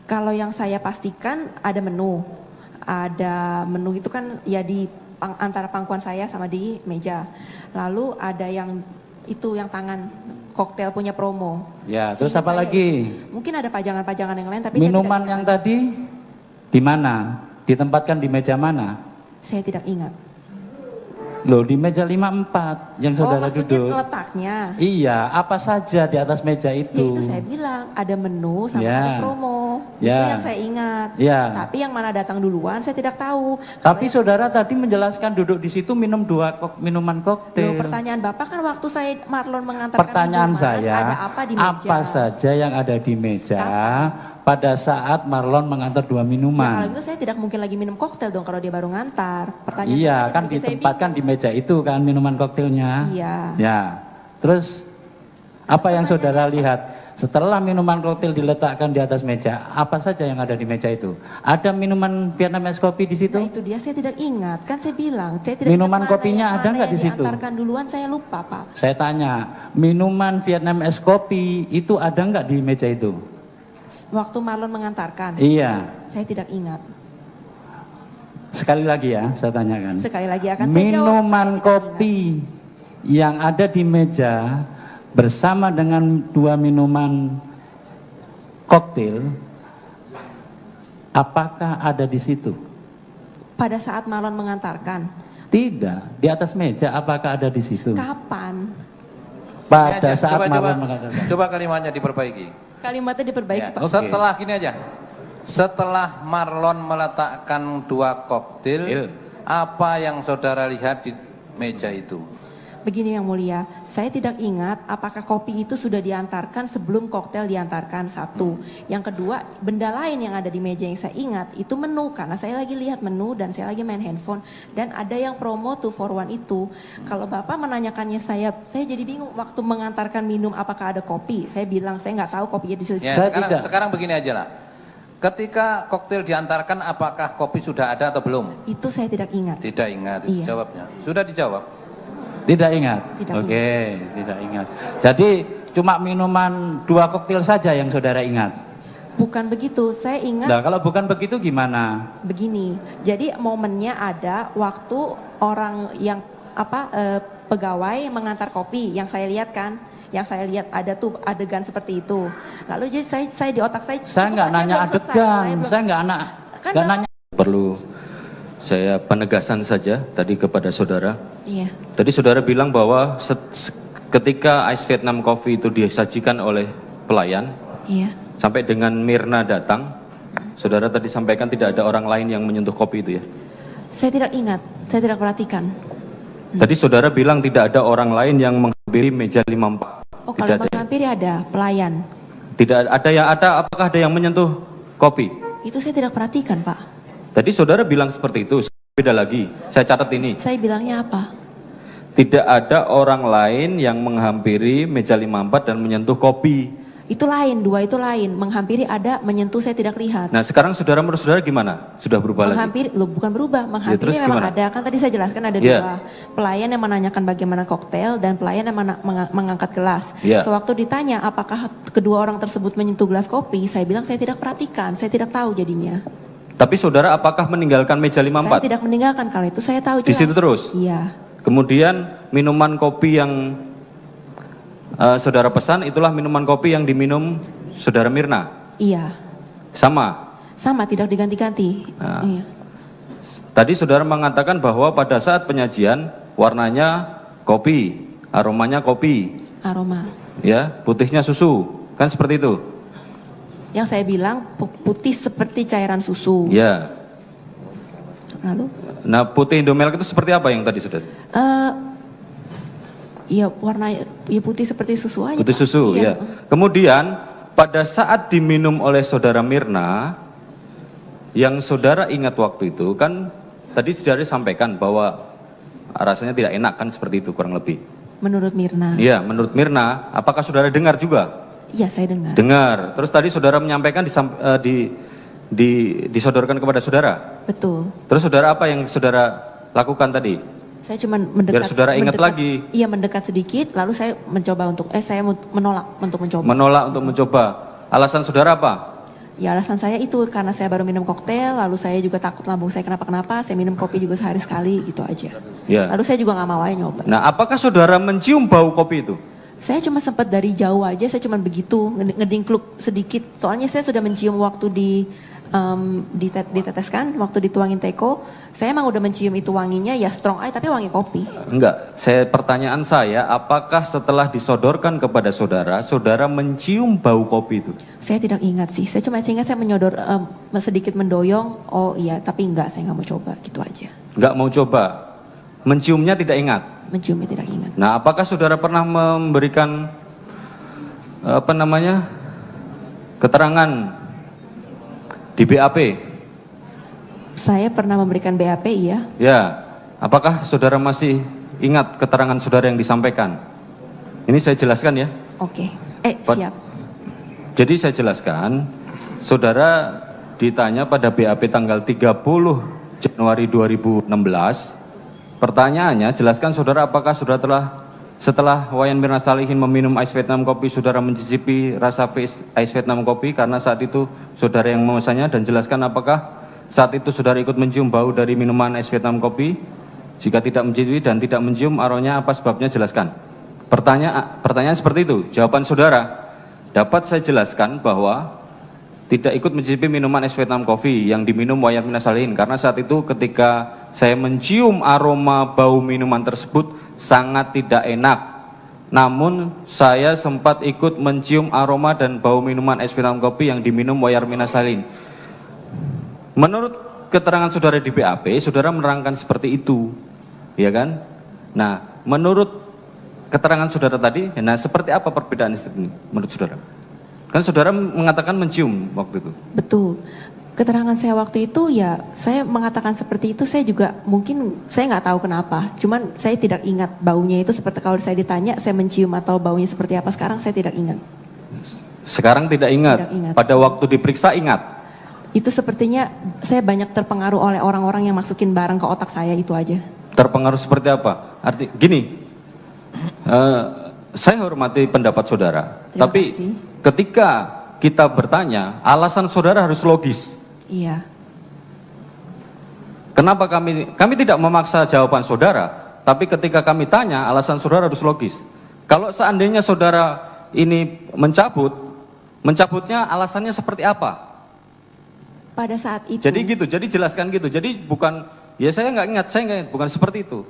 Kalau yang saya pastikan ada menu. Ada menu itu kan ya di antara pangkuan saya sama di meja. Lalu ada yang itu yang tangan koktail punya promo. Ya, terus apa lagi? Mungkin ada pajangan-pajangan yang lain tapi minuman yang tadi di mana? Ditempatkan di meja mana? Saya tidak ingat. Loh, di meja 54 yang saudara duduk. Oh, letaknya? Iya, apa saja di atas meja itu? Ya itu saya bilang, ada menu sama ada promo. Ya. Itu yang saya ingat. Ya. Tapi yang mana datang duluan saya tidak tahu. Tapi saudara tadi menjelaskan duduk di situ minum 2 minuman koktail. Loh, pertanyaan Bapak kan waktu saya Marlon mengantarkan pertanyaan minuman, saya, ada apa di meja? Apa saja yang ada di meja? Pada saat Marlon mengantar 2 minuman. Ya, kalau gitu saya tidak mungkin lagi minum koktail dong kalau dia baru ngantar. Pertanyaan iya, kan ditempatkan di meja itu kan minuman koktailnya. Iya. Ya. Terus apa yang saudara lihat setelah minuman koktail diletakkan di atas meja? Apa saja yang ada di meja itu? Ada minuman Vietnamese kopi di situ? Nah, itu dia saya tidak ingat. Kan saya bilang, saya tidak minuman ingat kopinya ada nggak di situ? Diantarkan duluan saya lupa, Pak. Saya tanya, minuman Vietnamese kopi itu ada nggak di meja itu? Waktu Marlon mengantarkan? Iya. Saya tidak ingat. Sekali lagi ya, saya tanyakan. Sekali lagi akan minuman kopi yang ada di meja bersama dengan 2 minuman koktail, apakah ada di situ? Pada saat Marlon mengantarkan? Tidak, di atas meja apakah ada di situ? Kapan? Pada saat Marlon mengantarkan. Coba kalimatnya diperbaiki. Kalimatnya diperbaiki, Pak. Setelah gini aja. Setelah Marlon meletakkan 2 koktail, apa yang saudara lihat di meja itu? Begini yang mulia, saya tidak ingat apakah kopi itu sudah diantarkan sebelum koktail diantarkan, satu. Yang kedua, benda lain yang ada di meja yang saya ingat itu menu, karena saya lagi lihat menu dan saya lagi main handphone dan ada yang promo 2 for 1 itu. Kalau Bapak menanyakannya saya jadi bingung waktu mengantarkan minum apakah ada kopi. Saya bilang saya nggak tahu kopinya di situ. Ya, sekarang begini aja lah. Ketika koktail diantarkan, apakah kopi sudah ada atau belum? Itu saya tidak ingat. Tidak ingat, iya. Jawabnya. Sudah dijawab? Tidak ingat? Oke, tidak ingat. Jadi cuma minuman 2 koktail saja yang saudara ingat? Bukan begitu, saya ingat. Nah, kalau bukan begitu gimana? Begini, jadi momennya ada waktu orang yang pegawai mengantar kopi yang saya lihat kan. Yang saya lihat ada tuh adegan seperti itu. Lalu jadi saya di otak saya nggak nanya adegan, saya nggak nanya. Perlu saya penegasan saja tadi kepada saudara. Iya. Tadi saudara bilang bahwa ketika Ice Vietnam Coffee itu disajikan oleh pelayan, iya. Sampai dengan Mirna datang, saudara tadi sampaikan tidak ada orang lain yang menyentuh kopi itu ya? Saya tidak ingat, saya tidak perhatikan. Tadi saudara bilang tidak ada orang lain yang menghampiri meja 54. Oh, kalau menghampiri ada pelayan. Tidak ada, apakah ada yang menyentuh kopi? Itu saya tidak perhatikan, Pak. Tadi saudara bilang seperti itu, beda lagi. Saya catat ini. Saya bilangnya apa? Tidak ada orang lain yang menghampiri meja 54 dan menyentuh kopi. Itu lain, 2 itu lain. Menghampiri ada, menyentuh saya tidak lihat. Nah, sekarang menurut saudara gimana? Sudah berubah menghampiri, lagi? Bukan berubah. Menghampiri memang gimana? Ada. Kan tadi saya jelaskan ada 2. Pelayan yang menanyakan bagaimana koktail dan pelayan yang mengangkat gelas. Sewaktu ditanya apakah kedua orang tersebut menyentuh gelas kopi, saya bilang saya tidak perhatikan, saya tidak tahu jadinya. Tapi saudara apakah meninggalkan meja 54? Saya tidak meninggalkan, kalau itu saya tahu jelas. Di situ terus? Iya. Kemudian minuman kopi yang saudara pesan itulah minuman kopi yang diminum saudara Mirna? Iya. Sama? Sama, tidak diganti-ganti. Nah, iya. Tadi saudara mengatakan bahwa pada saat penyajian warnanya kopi, aromanya kopi. Aroma. Ya, putihnya susu, kan seperti itu? Yang saya bilang putih seperti cairan susu. Ya. Lalu? Nah, putih Indomilk itu seperti apa yang tadi sudah? Ya warna ya putih seperti susu aja. Putih Pak. susu, Iya. ya. Kemudian pada saat diminum oleh saudara Mirna, yang saudara ingat waktu itu kan tadi saudara sampaikan bahwa rasanya tidak enak kan, seperti itu kurang lebih. Menurut Mirna. Iya, menurut Mirna. Apakah saudara dengar juga? Iya, saya dengar. Dengar. Terus tadi saudara menyampaikan disodorkan kepada saudara. Betul. Terus saudara apa yang saudara lakukan tadi? Saya cuma mendekat. Biar saudara ingat lagi. Iya, mendekat sedikit, lalu saya mencoba untuk, saya menolak untuk mencoba. Menolak untuk mencoba. Alasan saudara apa? Ya alasan saya itu karena saya baru minum koktail, lalu saya juga takut lambung saya kenapa-kenapa, saya minum kopi juga sehari sekali, gitu aja. Ya. Lalu saya juga nggak mau aja nyoba. Nah, apakah saudara mencium bau kopi itu? Saya cuma sempat dari jauh aja, saya cuma begitu, ngedingkluk sedikit. Soalnya saya sudah mencium waktu diteteskan, waktu dituangin teko, saya emang udah mencium itu wanginya ya strong aja, tapi wangi kopi. Enggak, pertanyaan saya, apakah setelah disodorkan kepada saudara, saudara mencium bau kopi itu? Saya tidak ingat sih, saya cuma ingat saya menyodor, sedikit mendoyong, oh iya, tapi enggak, saya nggak mau coba, gitu aja. Enggak mau coba, menciumnya tidak ingat? Menciumnya tidak ingat. Nah, apakah saudara pernah memberikan, keterangan di BAP? Saya pernah memberikan BAP, iya. Ya, apakah saudara masih ingat keterangan saudara yang disampaikan? Ini saya jelaskan ya. Oke, siap. Jadi saya jelaskan, saudara ditanya pada BAP tanggal 30 Januari 2016. Pertanyaannya, jelaskan saudara apakah saudara setelah Wayan Mirna Salihin meminum ais Vietnam kopi, saudara mencicipi rasa ais Vietnam kopi karena saat itu saudara yang memesannya, dan jelaskan apakah saat itu saudara ikut mencium bau dari minuman ais Vietnam kopi. Jika tidak mencicipi dan tidak mencium aromanya, apa sebabnya, jelaskan. Pertanyaan seperti itu. Jawaban saudara, dapat saya jelaskan bahwa tidak ikut mencicipi minuman es Vietnam Coffee yang diminum Wayan Mirna Salihin karena saat itu ketika saya mencium aroma bau minuman tersebut sangat tidak enak. Namun saya sempat ikut mencium aroma dan bau minuman es Vietnam Coffee yang diminum Wayan Mirna Salihin. Menurut keterangan saudara di BAP, saudara menerangkan seperti itu, ya kan? Nah, menurut keterangan saudara tadi, nah seperti apa perbedaan ini menurut saudara? Kan saudara mengatakan mencium waktu itu. Betul. Keterangan saya waktu itu ya, saya mengatakan seperti itu, saya juga mungkin, saya nggak tahu kenapa. Cuman saya tidak ingat baunya itu seperti kalau saya ditanya, saya mencium atau baunya seperti apa sekarang, saya tidak ingat. Sekarang tidak ingat? Tidak ingat. Pada waktu diperiksa ingat? Itu sepertinya saya banyak terpengaruh oleh orang-orang yang masukin barang ke otak saya, itu aja. Terpengaruh seperti apa? Arti gini, saya hormati pendapat saudara. Terima tapi kasih. Ketika kita bertanya, alasan saudara harus logis. Iya. Kenapa kami tidak memaksa jawaban saudara, tapi ketika kami tanya, alasan saudara harus logis. Kalau seandainya saudara ini mencabutnya alasannya seperti apa? Pada saat itu. Jadi gitu, jadi jelaskan gitu. Jadi bukan, ya saya nggak ingat, bukan seperti itu.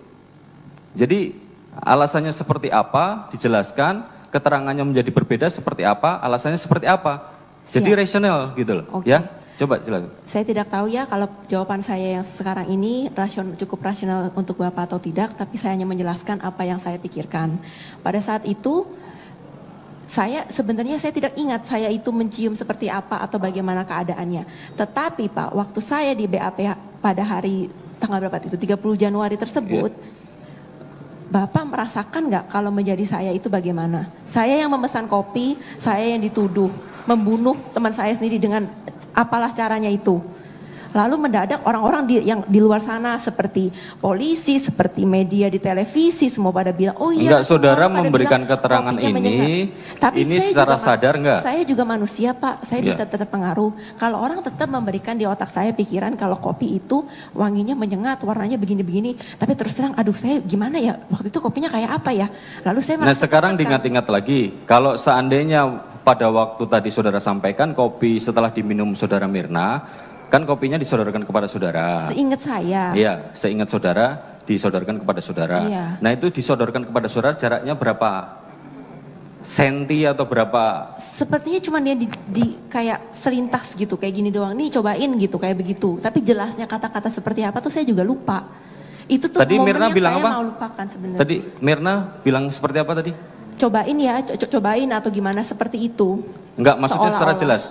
Jadi alasannya seperti apa, dijelaskan. Keterangannya menjadi berbeda seperti apa, alasannya seperti apa. Jadi rasional gitu loh. Okay. Ya, coba jelaskan. Saya tidak tahu ya kalau jawaban saya yang sekarang ini cukup rasional untuk Bapak atau tidak, tapi saya hanya menjelaskan apa yang saya pikirkan. Pada saat itu, saya tidak ingat saya itu mencium seperti apa atau bagaimana keadaannya. Tetapi Pak, waktu saya di BAP pada hari tanggal berapa itu, 30 Januari tersebut, Bapak merasakan nggak kalau menjadi saya itu bagaimana? Saya yang memesan kopi, saya yang dituduh membunuh teman saya sendiri dengan apalah caranya itu. Lalu mendadak orang-orang yang di luar sana seperti polisi, seperti media di televisi, semua pada bilang, oh iya. Enggak, saudara memberikan keterangan ini, tapi ini secara sadar enggak? Saya juga manusia Pak, saya bisa terpengaruh. Kalau orang tetap memberikan di otak saya pikiran kalau kopi itu wanginya menyengat, warnanya begini-begini. Tapi terus terang, aduh saya gimana ya, waktu itu kopinya kayak apa ya. Lalu saya Nah sekarang diingat-ingat lagi, kalau seandainya pada waktu tadi saudara sampaikan kopi setelah diminum saudara Mirna, kan kopinya disodorkan kepada saudara. Seingat saya. Iya, seingat saudara disodorkan kepada saudara. Iya. Nah itu disodorkan kepada saudara jaraknya berapa senti atau berapa? Sepertinya cuma dia di kayak selintas gitu, kayak gini doang. Nih cobain gitu, kayak begitu. Tapi jelasnya kata-kata seperti apa tuh saya juga lupa. Itu tuh tadi momen Mirna yang bilang saya apa? mau lupakan sebenarnya. Tadi Mirna bilang seperti apa tadi? Cobain ya, cobain atau gimana seperti itu. Enggak, maksudnya secara Seolah-olah. jelas.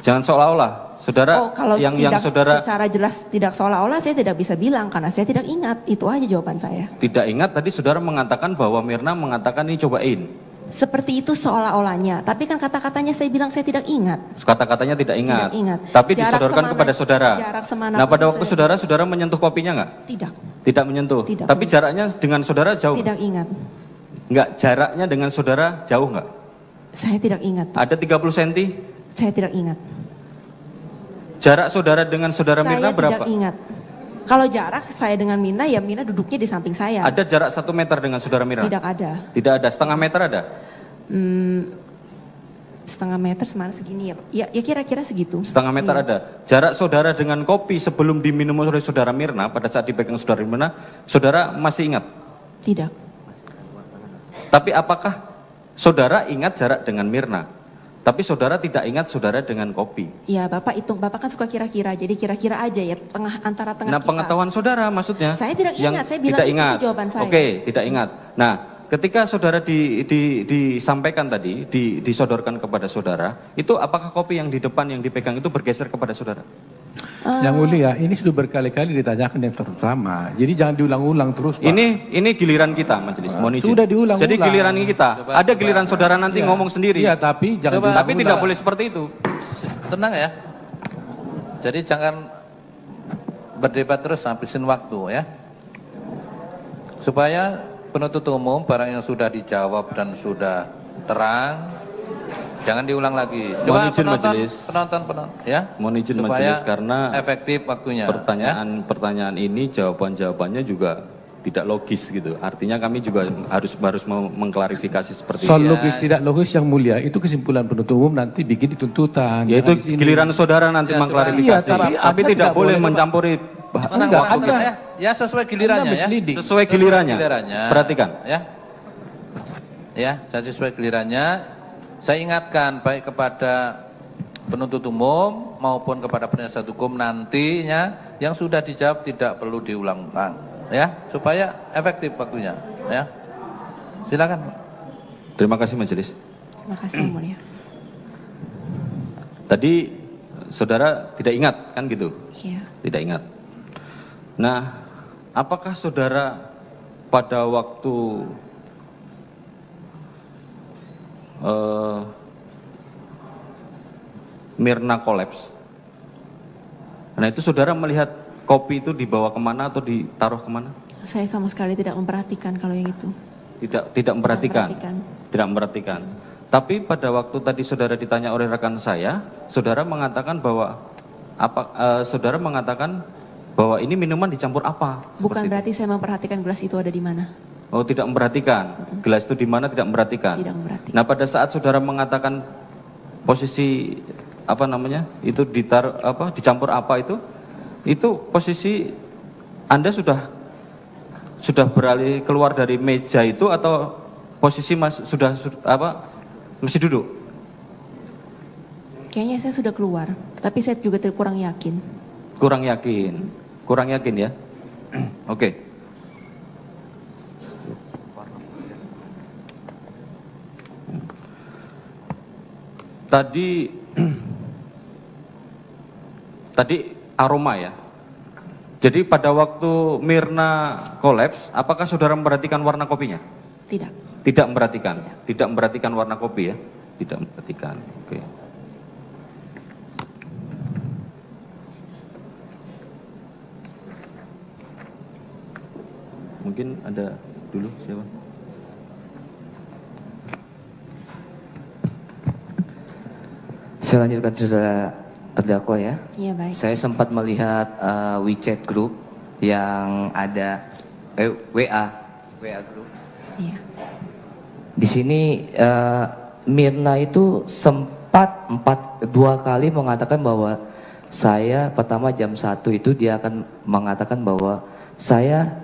Jangan seolah-olah. Saudara Oh, kalau yang tidak saudara secara jelas tidak seolah-olah saya tidak bisa bilang karena saya tidak ingat. Itu aja jawaban saya. tidak ingat, tadi saudara mengatakan bahwa Mirna mengatakan ini cobain. Seperti itu seolah-olahnya. Tapi kan kata-katanya saya bilang saya tidak ingat. Kata-katanya tidak ingat. Tidak ingat. Tapi Jarak disodorkan semana- kepada saudara. jarak semanapun Nah, pada itu waktu saya- saudara menyentuh kopinya enggak? Tidak. Tidak menyentuh. Tidak. Tapi jaraknya dengan saudara jauh. Tidak ingat. Enggak, jaraknya dengan saudara jauh enggak? Saya tidak ingat. Ada 30 cm? Saya tidak ingat. Jarak saudara dengan saudara Mirna berapa? Saya tidak ingat. Kalau jarak saya dengan Mina, ya Mina duduknya di samping saya. Ada jarak 1 meter dengan saudara Mirna? Tidak ada. Tidak ada, setengah meter ada? Setengah meter semana segini ya? Ya kira-kira segitu. Setengah meter Iya. ada. Jarak saudara dengan kopi sebelum diminum oleh saudara Mirna, pada saat dipegang saudara Mirna, saudara masih ingat? Tidak. Tapi apakah saudara ingat jarak dengan Mirna? Tapi saudara tidak ingat saudara dengan kopi. Ya Bapak hitung, Bapak kan suka kira-kira, jadi kira-kira aja ya antara tengah Nah, kita. pengetahuan saudara maksudnya? Saya tidak yang ingat, saya bilang tidak itu ingat. jawaban saya. Oke, tidak ingat. Nah, ketika saudara disampaikan tadi, disodorkan kepada saudara, itu apakah kopi yang di depan yang dipegang itu bergeser kepada saudara? Yang mulia, ini sudah berkali-kali ditanyakan yang terutama. Jadi jangan diulang-ulang terus, Pak. Ini giliran kita, majelis. Mohon izin. Sudah diulang-ulang. Jadi giliran kita. Ada giliran saudara nanti Iya. ngomong sendiri. Iya, tapi jangan Tapi diulang-ulang. tidak boleh seperti itu. Tenang ya. Jadi jangan berdebat terus habisin waktu ya. Supaya penuntut umum barang yang sudah dijawab dan sudah terang, jangan diulang lagi. Mohon izin majelis. penonton ya. Mohon izin Supaya majelis karena efektif waktunya. pertanyaan ini jawabannya juga tidak logis gitu. Artinya kami juga harus mau mengklarifikasi seperti Soal ini. logis tidak logis yang mulia, itu kesimpulan penuntut umum nanti bikin di tuntutan. Yaitu Jangan di sini. giliran saudara nanti mengklarifikasi. Iya, tapi Anda tidak boleh mencampuri. Tenang, Enggak, Anda, Anda- ya sesuai gilirannya ya. Sesuai gilirannya. Perhatikan. Ya. Ya, jadi sesuai gilirannya. Saya ingatkan baik kepada penuntut umum maupun kepada penasihat hukum nantinya yang sudah dijawab tidak perlu diulang-ulang ya, supaya efektif waktunya ya. Silakan. Terima kasih majelis. Terima kasih Yang Mulia. Tadi saudara tidak ingat kan gitu? Iya. Tidak ingat. Nah, apakah saudara pada waktu Mirna kolaps, nah itu saudara melihat kopi itu dibawa kemana atau ditaruh kemana? Saya sama sekali tidak memperhatikan kalau yang itu. Tidak memperhatikan. Tidak memperhatikan. Tapi pada waktu tadi saudara ditanya oleh rekan saya, saudara mengatakan bahwa saudara mengatakan bahwa ini minuman dicampur apa? Bukan berarti saya memperhatikan gelas itu ada di mana. Oh, tidak memperhatikan. Gelas itu di mana tidak memperhatikan. Tidak memperhatikan. Nah, pada saat saudara mengatakan posisi itu ditaruh dicampur apa itu posisi Anda sudah beralih keluar dari meja itu atau posisi masih duduk? Kayaknya saya sudah keluar, tapi saya juga kurang yakin. Kurang yakin ya. Oke. Tadi aroma ya. Jadi pada waktu Mirna kolaps, apakah saudara memperhatikan warna kopinya? Tidak. Tidak memperhatikan. Tidak memperhatikan warna kopi ya. Tidak memperhatikan. Oke. Mungkin ada dulu siapa? Saya lanjutkan saudara terdakwa ya. Iya baik. Saya sempat melihat WeChat group yang ada WA group. Iya. Di sini Mirna itu sempat 2 kali mengatakan bahwa saya pertama jam 1 itu dia akan mengatakan bahwa saya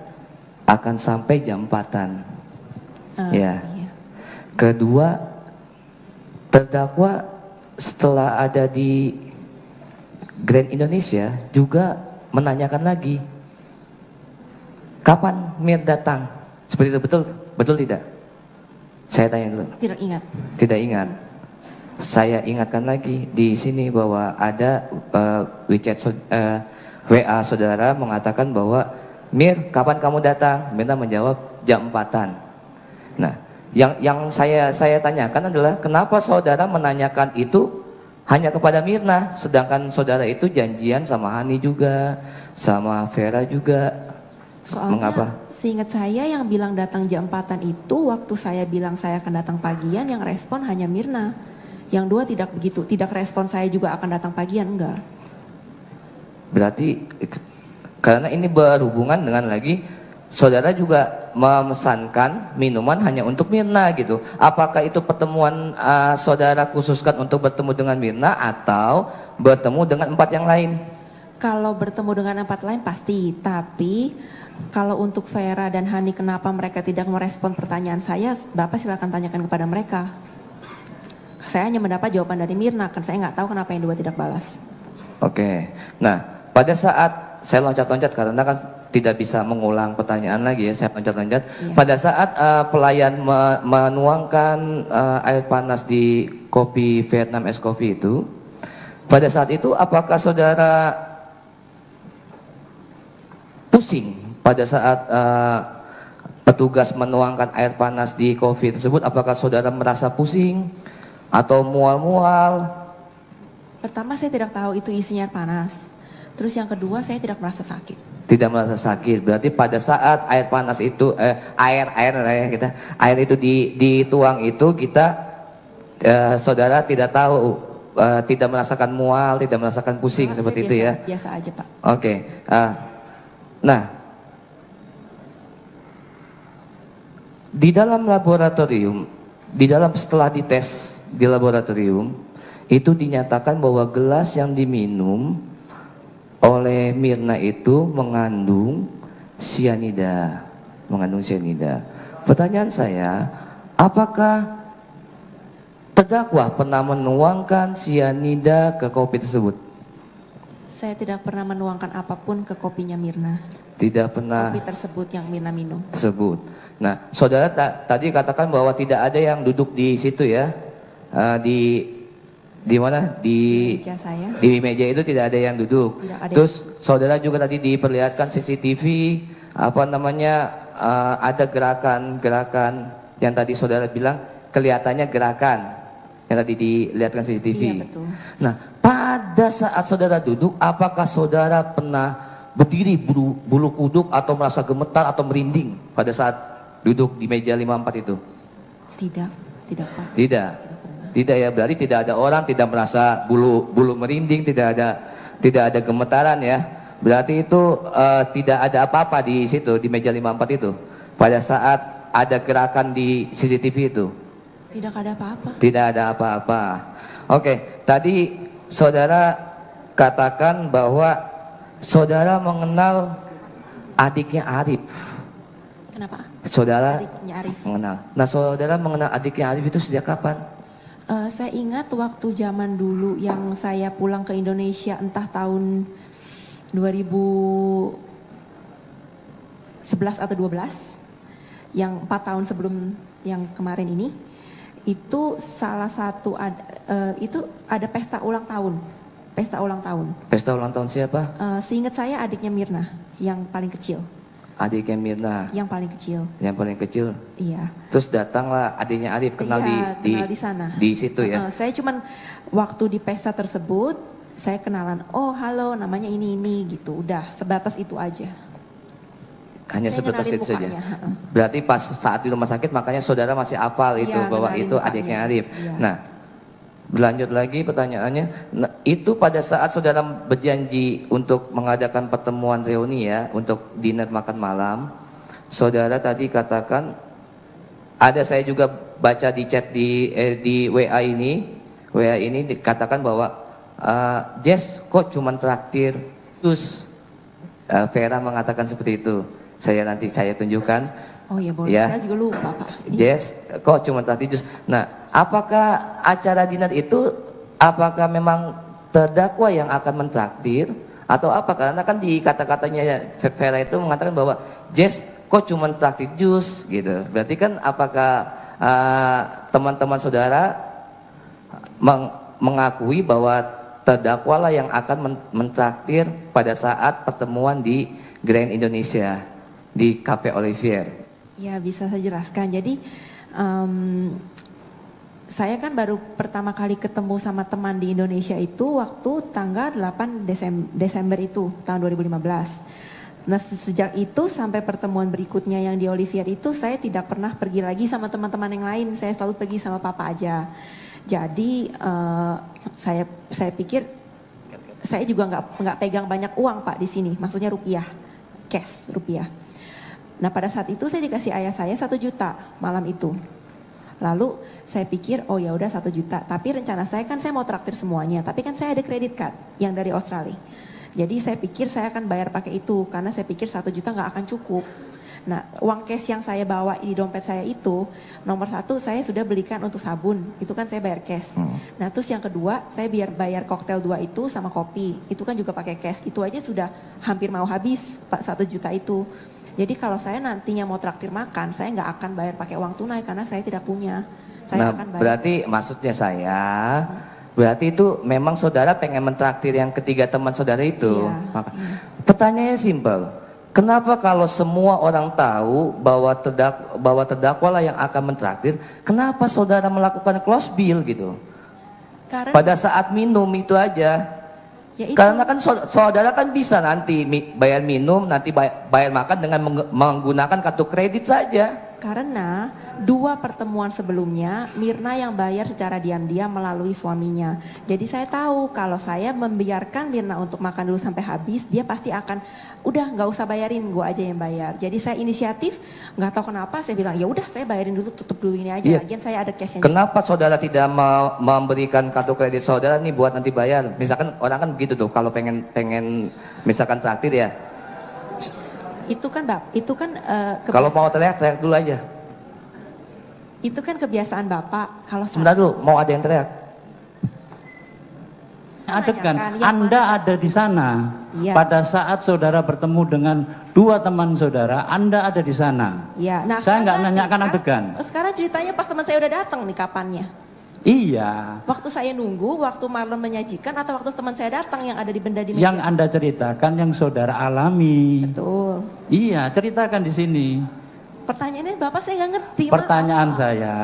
akan sampai jam 4-an. Ya. Iya. Kedua, terdakwa setelah ada di Grand Indonesia juga menanyakan lagi. kapan Mir datang? Seperti itu betul? Betul tidak? Saya tanya dulu. Tidak ingat. Tidak ingat. Saya ingatkan lagi di sini bahwa ada WA saudara mengatakan bahwa Mir, kapan kamu datang? Mirna menjawab jam 4-an. Nah, yang saya tanyakan adalah kenapa saudara menanyakan itu hanya kepada Mirna, sedangkan saudara itu janjian sama Hani juga, sama Vera juga. Soalnya mengapa? seingat saya yang bilang datang jam 4-an itu waktu saya bilang saya akan datang pagian, yang respon hanya Mirna. Yang dua tidak begitu, tidak respon saya juga akan datang pagian, enggak. Berarti karena ini berhubungan dengan lagi saudara juga memesankan minuman hanya untuk Mirna gitu. Apakah itu pertemuan saudara khususkan untuk bertemu dengan Mirna atau bertemu dengan 4 yang lain? Kalau bertemu dengan 4 lain pasti, tapi kalau untuk Vera dan Hani kenapa mereka tidak merespon pertanyaan saya, Bapak silakan tanyakan kepada mereka. Saya hanya mendapat jawaban dari Mirna, kan saya nggak tahu kenapa yang dua tidak balas. Oke, nah pada saat saya loncat-loncat karena kan tidak bisa mengulang pertanyaan lagi ya, saya loncat-loncat. Iya. Pada saat pelayan menuangkan air panas di kopi Vietnam es kopi itu, pada saat itu apakah saudara pusing pada saat petugas menuangkan air panas di kopi tersebut? Apakah saudara merasa pusing atau mual-mual? Pertama saya tidak tahu itu isinya air panas. Terus yang kedua saya tidak merasa sakit. Tidak merasa sakit. Berarti pada saat air panas itu air itu dituang itu kita saudara tidak tahu, tidak merasakan mual, tidak merasakan pusing seperti itu ya. Biasa aja, Pak. Oke. Nah, di dalam laboratorium, setelah dites di laboratorium itu dinyatakan bahwa gelas yang diminum oleh Mirna itu mengandung sianida. Pertanyaan saya, apakah terdakwa pernah menuangkan sianida ke kopi tersebut? Saya tidak pernah menuangkan apapun ke kopinya Mirna. Tidak pernah. Kopi tersebut yang Mirna minum. Tersebut. Nah, saudara tadi katakan bahwa tidak ada yang duduk di situ ya, di mana di meja saya. Di meja itu tidak ada yang duduk. Ada. Terus saudara juga tadi diperlihatkan CCTV ada gerakan yang tadi saudara bilang kelihatannya gerakan yang tadi dilihatkan CCTV. Iya, betul. Nah, pada saat saudara duduk, apakah saudara pernah berdiri bulu kuduk atau merasa gemetar atau merinding pada saat duduk di meja 54 itu? Tidak, Pak. Tidak ya, berarti tidak ada orang tidak merasa bulu merinding, tidak ada gemetaran ya. Berarti itu tidak ada apa-apa di situ di meja 54 itu. Pada saat ada gerakan di CCTV itu. Tidak ada apa-apa. Tidak ada apa-apa. Oke, tadi saudara katakan bahwa saudara mengenal adiknya Arif. Kenapa? Saudara adiknya Arif mengenal. Nah, saudara mengenal adiknya Arif itu sejak kapan? Saya ingat waktu zaman dulu yang saya pulang ke Indonesia entah tahun 2011 atau 12 yang 4 tahun sebelum yang kemarin ini, itu salah satu itu ada pesta ulang tahun. Pesta ulang tahun siapa? Seingat saya adiknya Mirna yang paling kecil. Adiknya Mirna. Yang paling kecil. Iya. Terus datanglah adiknya Arif kenal di sana. Di situ ya. Saya cuman waktu di pesta tersebut saya kenalan. Oh, halo, namanya ini gitu. Udah, sebatas itu aja. Hanya sebatas itu saja. Berarti pas saat di rumah sakit makanya saudara masih hafal itu bahwa itu adiknya Arif. Ya. Nah, berlanjut lagi pertanyaannya, nah, itu pada saat saudara berjanji untuk mengadakan pertemuan reuni ya, untuk dinner makan malam, saudara tadi katakan, ada saya juga baca di chat di WA ini dikatakan bahwa Jess kok cuma traktir jus. Vera mengatakan seperti itu. Saya tunjukkan. Oh ya boleh, ya. Saya juga lupa Pak. Jess kok cuma traktir jus. Nah, apakah acara dinner itu apakah memang terdakwa yang akan mentraktir atau apa? Karena kan di kata-katanya Vera itu mengatakan bahwa Jess kok cuma traktir jus gitu. Berarti kan apakah teman-teman saudara mengakui bahwa terdakwalah yang akan mentraktir pada saat pertemuan di Grand Indonesia di Cafe Olivier? Ya, bisa saya jelaskan. Jadi saya kan baru pertama kali ketemu sama teman di Indonesia itu waktu tanggal 8 Desember itu tahun 2015. Nah, sejak itu sampai pertemuan berikutnya yang di Olivier itu saya tidak pernah pergi lagi sama teman-teman yang lain. Saya selalu pergi sama papa aja. Jadi saya pikir saya juga nggak pegang banyak uang Pak di sini. Maksudnya rupiah, cash rupiah. Nah, pada saat itu saya dikasih ayah saya 1 juta malam itu. Lalu saya pikir oh ya udah 1 juta. Tapi rencana saya kan saya mau traktir semuanya. Tapi kan saya ada kredit card yang dari Australia. Jadi saya pikir saya akan bayar pakai itu karena saya pikir 1 juta nggak akan cukup. Nah, uang cash yang saya bawa di dompet saya itu nomor 1 saya sudah belikan untuk sabun. Itu kan saya bayar cash. Nah, terus yang kedua saya bayar koktail 2 itu sama kopi. Itu kan juga pakai cash. Itu aja sudah hampir mau habis 1 juta itu. Jadi kalau saya nantinya mau traktir makan, saya nggak akan bayar pakai uang tunai karena saya tidak punya. Saya akan bayar. Berarti maksudnya saya, berarti itu memang saudara pengen mentraktir yang ketiga teman saudara itu. Iya. Pertanyaannya simpel, kenapa kalau semua orang tahu bahwa terdakwa lah yang akan mentraktir, kenapa saudara melakukan close bill gitu? Karena pada saat minum itu aja. Ya itu. Karena kan saudara kan bisa nanti bayar minum, nanti bayar makan dengan menggunakan kartu kredit saja. Karena 2 pertemuan sebelumnya Mirna yang bayar secara diam-diam melalui suaminya. Jadi saya tahu kalau saya membiarkan Mirna untuk makan dulu sampai habis, dia pasti akan udah nggak usah bayarin, gue aja yang bayar. Jadi saya inisiatif, nggak tahu kenapa saya bilang ya udah saya bayarin dulu, tutup dulu ini aja. Lagian saya ada cashnya. Kenapa saudara tidak memberikan kartu kredit saudara nih buat nanti bayar? Misalkan orang kan gitu tuh kalau pengen misalkan traktir ya. Itu kan kalau mau teriak dulu aja. Itu kan kebiasaan Bapak. Kalau sebentar dulu, mau ada yang teriak. Adegan, Anda ada di sana. Ya. Pada saat saudara bertemu dengan 2 teman saudara, Anda ada di sana. Ya. Nah, saya nggak nanyakan adegan. Sekarang ceritanya pas teman saya udah datang nih, kapannya? Iya. Waktu saya nunggu, waktu Marlon menyajikan, atau waktu teman saya datang yang ada di benda di meja? Yang Anda ceritakan yang saudara alami. Betul. Iya, ceritakan di sini. Pertanyaannya Bapak saya nggak ngerti. Pertanyaan saya,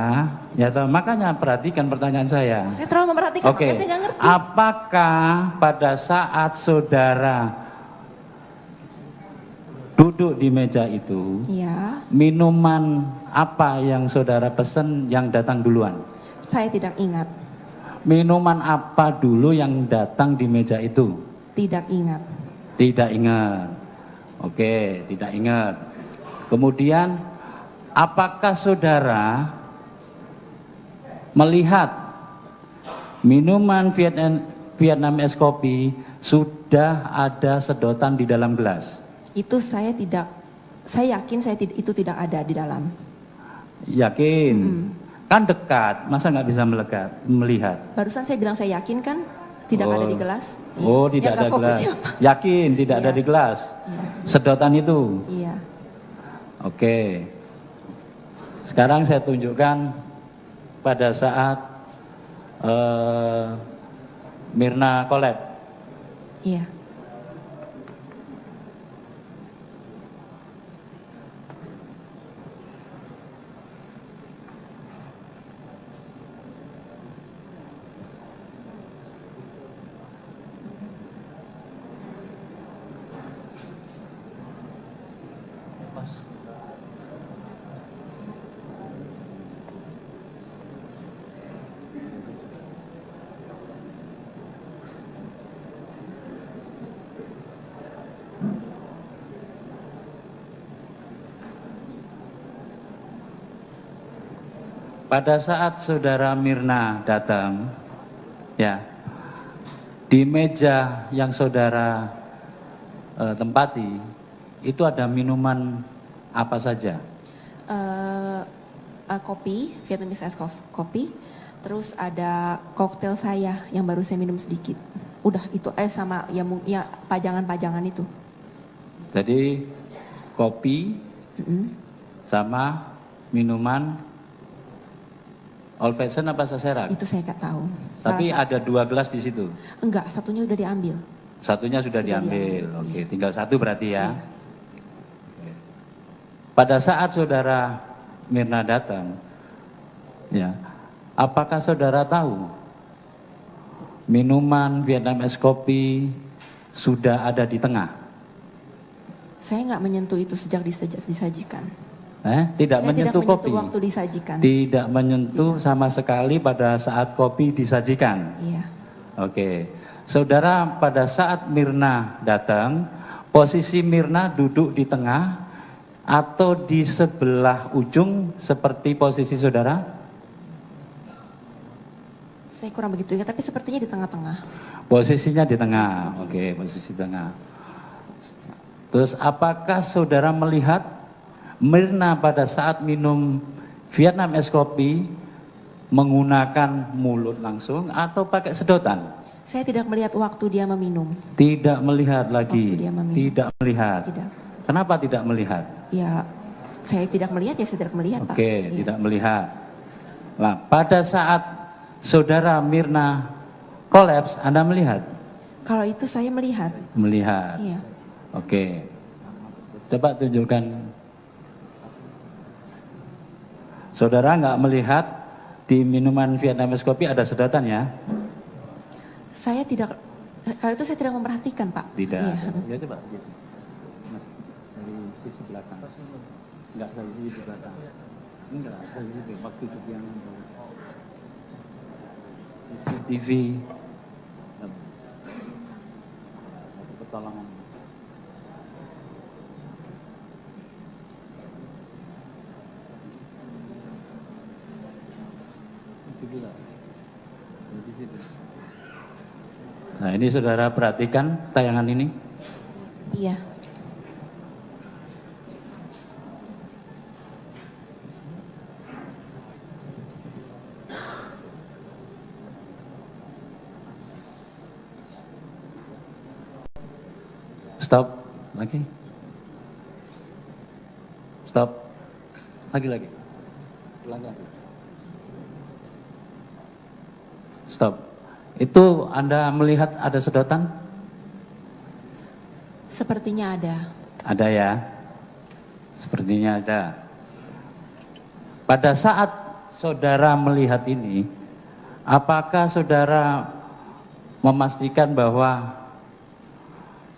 ya toh, makanya perhatikan pertanyaan saya. Saya terlalu memperhatikan, makanya saya nggak ngerti. Apakah pada saat saudara duduk di meja itu, ya, minuman apa yang saudara pesen yang datang duluan? Saya tidak ingat. Minuman apa dulu yang datang di meja itu? Tidak ingat. Tidak ingat. Oke, tidak ingat. Kemudian, apakah saudara melihat minuman Vietnam es kopi sudah ada sedotan di dalam gelas? Itu saya yakin itu tidak ada di dalam. Yakin? Kan dekat, masa nggak bisa melihat? Barusan saya bilang saya yakin kan tidak ada di gelas. Oh, tidak ada gelas. Yakin tidak ada di gelas. Sedotan itu. Iya. Oke. Sekarang saya tunjukkan pada saat Mirna collab. Iya. Pada saat saudara Mirna datang, ya, di meja yang saudara tempati, itu ada minuman apa saja? Kopi, Vietnamese ice kopi, terus ada koktail saya yang baru saya minum sedikit. Udah itu sama ya pajangan-pajangan itu. Jadi kopi sama minuman old fashion apa saserak? Itu saya nggak tahu. Tapi ada 2 gelas di situ? Enggak, satunya udah diambil. Satunya sudah diambil. Oke, tinggal 1 berarti ya. Pada saat saudara Mirna datang, ya, apakah saudara tahu minuman Vietnamese kopi sudah ada di tengah? Saya nggak menyentuh itu sejak disajikan. Tidak menyentuh kopi. Waktu disajikan. Tidak menyentuh sama sekali pada saat kopi disajikan. Iya. Oke. Saudara, pada saat Mirna datang, posisi Mirna duduk di tengah atau di sebelah ujung seperti posisi saudara? Saya kurang begitu ingat, tapi sepertinya di tengah-tengah. Posisinya di tengah. Oke, posisi tengah. Terus apakah saudara melihat Mirna pada saat minum Vietnamese kopi menggunakan mulut langsung atau pakai sedotan? Saya tidak melihat waktu dia meminum. Tidak melihat lagi. Waktu dia meminum. Tidak melihat. Tidak. Kenapa tidak melihat? Ya, saya tidak melihat, ya saya tidak melihat, Pak. Oke, tidak melihat. Nah, pada saat saudara Mirna kolaps, Anda melihat? Kalau itu saya melihat. Melihat. Iya. Oke. Coba tunjukkan. Saudara nggak melihat di minuman Vietnamese kopi ada sedotan ya? Saya tidak, kalau itu saya tidak memperhatikan, Pak. Tidak. Iya. Ya coba. Dari sisi belakang. Enggak dari sisi belakang. Enggak, dari sisi waktu cuci yang CCTV. Pertolongan. Nah, ini saudara perhatikan tayangan ini. Iya. Stop. Lagi. Stop. Lagi. Ulang lagi. Stop. Itu Anda melihat ada sedotan? Sepertinya ada. Ada ya? Sepertinya ada. Pada saat saudara melihat ini, apakah saudara memastikan bahwa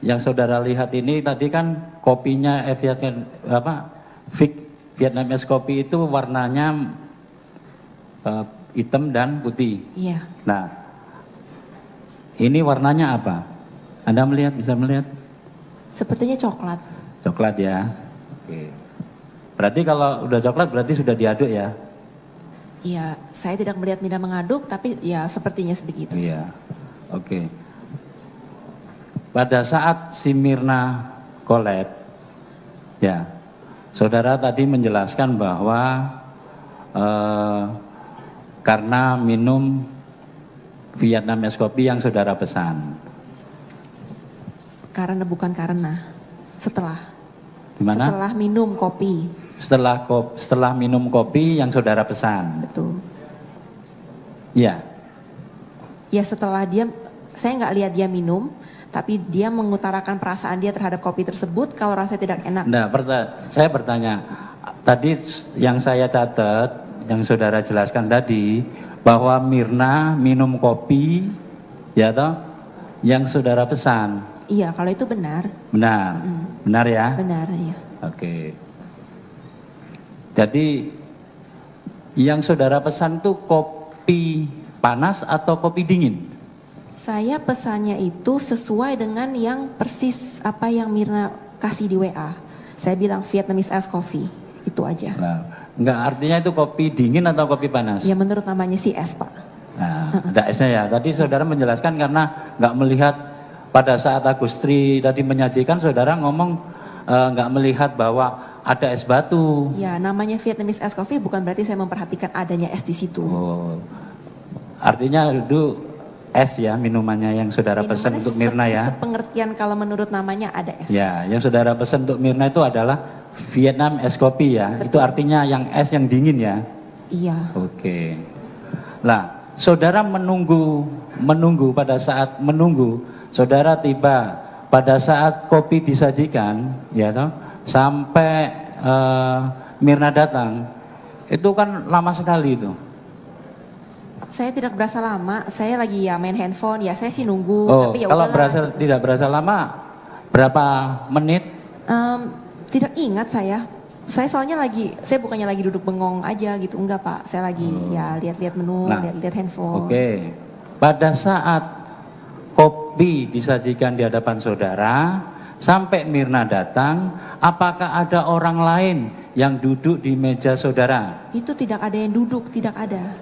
yang saudara lihat ini tadi kan kopinya Vietnamese kopi itu warnanya hitam dan putih. Iya. Nah, ini warnanya apa? Anda melihat, bisa melihat? Sepertinya coklat. Coklat ya. Oke. Berarti kalau udah coklat berarti sudah diaduk ya? Iya, saya tidak melihat Mirna mengaduk, tapi ya sepertinya sebegitu. Iya. Oke. Pada saat si Mirna collab, ya, saudara tadi menjelaskan bahwa karena minum Vietnamese kopi yang saudara pesan. Bukan karena, setelah. Gimana? Setelah minum kopi. Setelah minum kopi yang saudara pesan. Betul. Iya. Ya setelah saya nggak lihat dia minum, tapi dia mengutarakan perasaan dia terhadap kopi tersebut kalau rasanya tidak enak. Nah, saya bertanya, tadi yang saya catat, yang saudara jelaskan tadi, bahwa Mirna minum kopi, ya toh, yang saudara pesan. Iya, kalau itu benar. Benar, benar ya? Benar, ya. Oke. Jadi, yang saudara pesan tuh kopi panas atau kopi dingin? Saya pesannya itu sesuai dengan yang persis apa yang Mirna kasih di WA. Saya bilang Vietnamese Ice Coffee, itu aja. Nah, enggak, artinya itu kopi dingin atau kopi panas? Ya menurut namanya sih es, Pak. Nah, ada esnya ya. Tadi saudara menjelaskan karena nggak melihat pada saat Agustri tadi menyajikan, saudara ngomong nggak melihat bahwa ada es batu. Ya, namanya Vietnamese Ice Coffee bukan berarti saya memperhatikan adanya es di situ. Oh, artinya itu es ya minumannya yang saudara pesan untuk Mirna ya. Sepengertian kalau menurut namanya ada es. Ya, yang saudara pesan untuk Mirna itu adalah Vietnam es kopi ya. Betul. Itu artinya yang es yang dingin ya. Iya. Oke. Lah, saudara menunggu pada saat menunggu, saudara tiba pada saat kopi disajikan, ya toh, sampai Mirna datang, itu kan lama sekali itu. Saya tidak berasa lama, saya lagi ya main handphone, ya saya sih nunggu. Oh, tapi ya kalau udahlah. tidak berasa lama, berapa menit? Tidak ingat saya. Saya soalnya saya bukannya lagi duduk bengong aja gitu, enggak Pak. Saya lagi ya lihat-lihat menu, lihat-lihat handphone. Oke. Pada saat kopi disajikan di hadapan saudara, sampai Mirna datang, apakah ada orang lain yang duduk di meja saudara? Itu tidak ada yang duduk, tidak ada.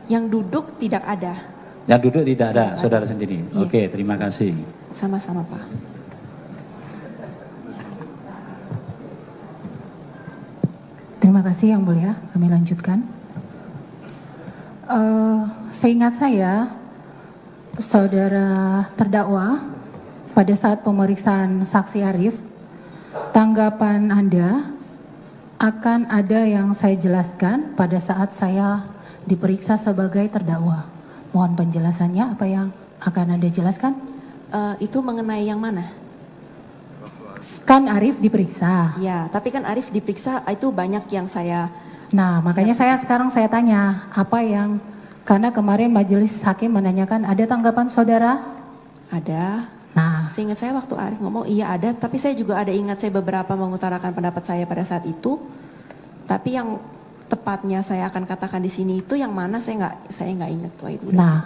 Yang duduk tidak ada. Yang duduk tidak ada, saudara sendiri. Iya. Oke, terima kasih. Sama-sama Pak. Terima kasih Yang Mulia, kami lanjutkan. Seingat saya, saudara terdakwa pada saat pemeriksaan saksi Arif, tanggapan Anda akan ada yang saya jelaskan pada saat saya diperiksa sebagai terdakwa. Mohon penjelasannya, apa yang akan Anda jelaskan? Itu mengenai yang mana? Kan Arif diperiksa. Ya, tapi kan Arif diperiksa itu banyak yang saya. Nah, makanya sekarang saya tanya, apa yang, karena kemarin majelis hakim menanyakan, ada tanggapan saudara? Ada. Nah, seingat saya waktu Arif ngomong iya ada, tapi saya juga ada ingat saya beberapa mengutarakan pendapat saya pada saat itu. Tapi yang tepatnya saya akan katakan di sini itu yang mana saya nggak ingat tuh itu. Nah,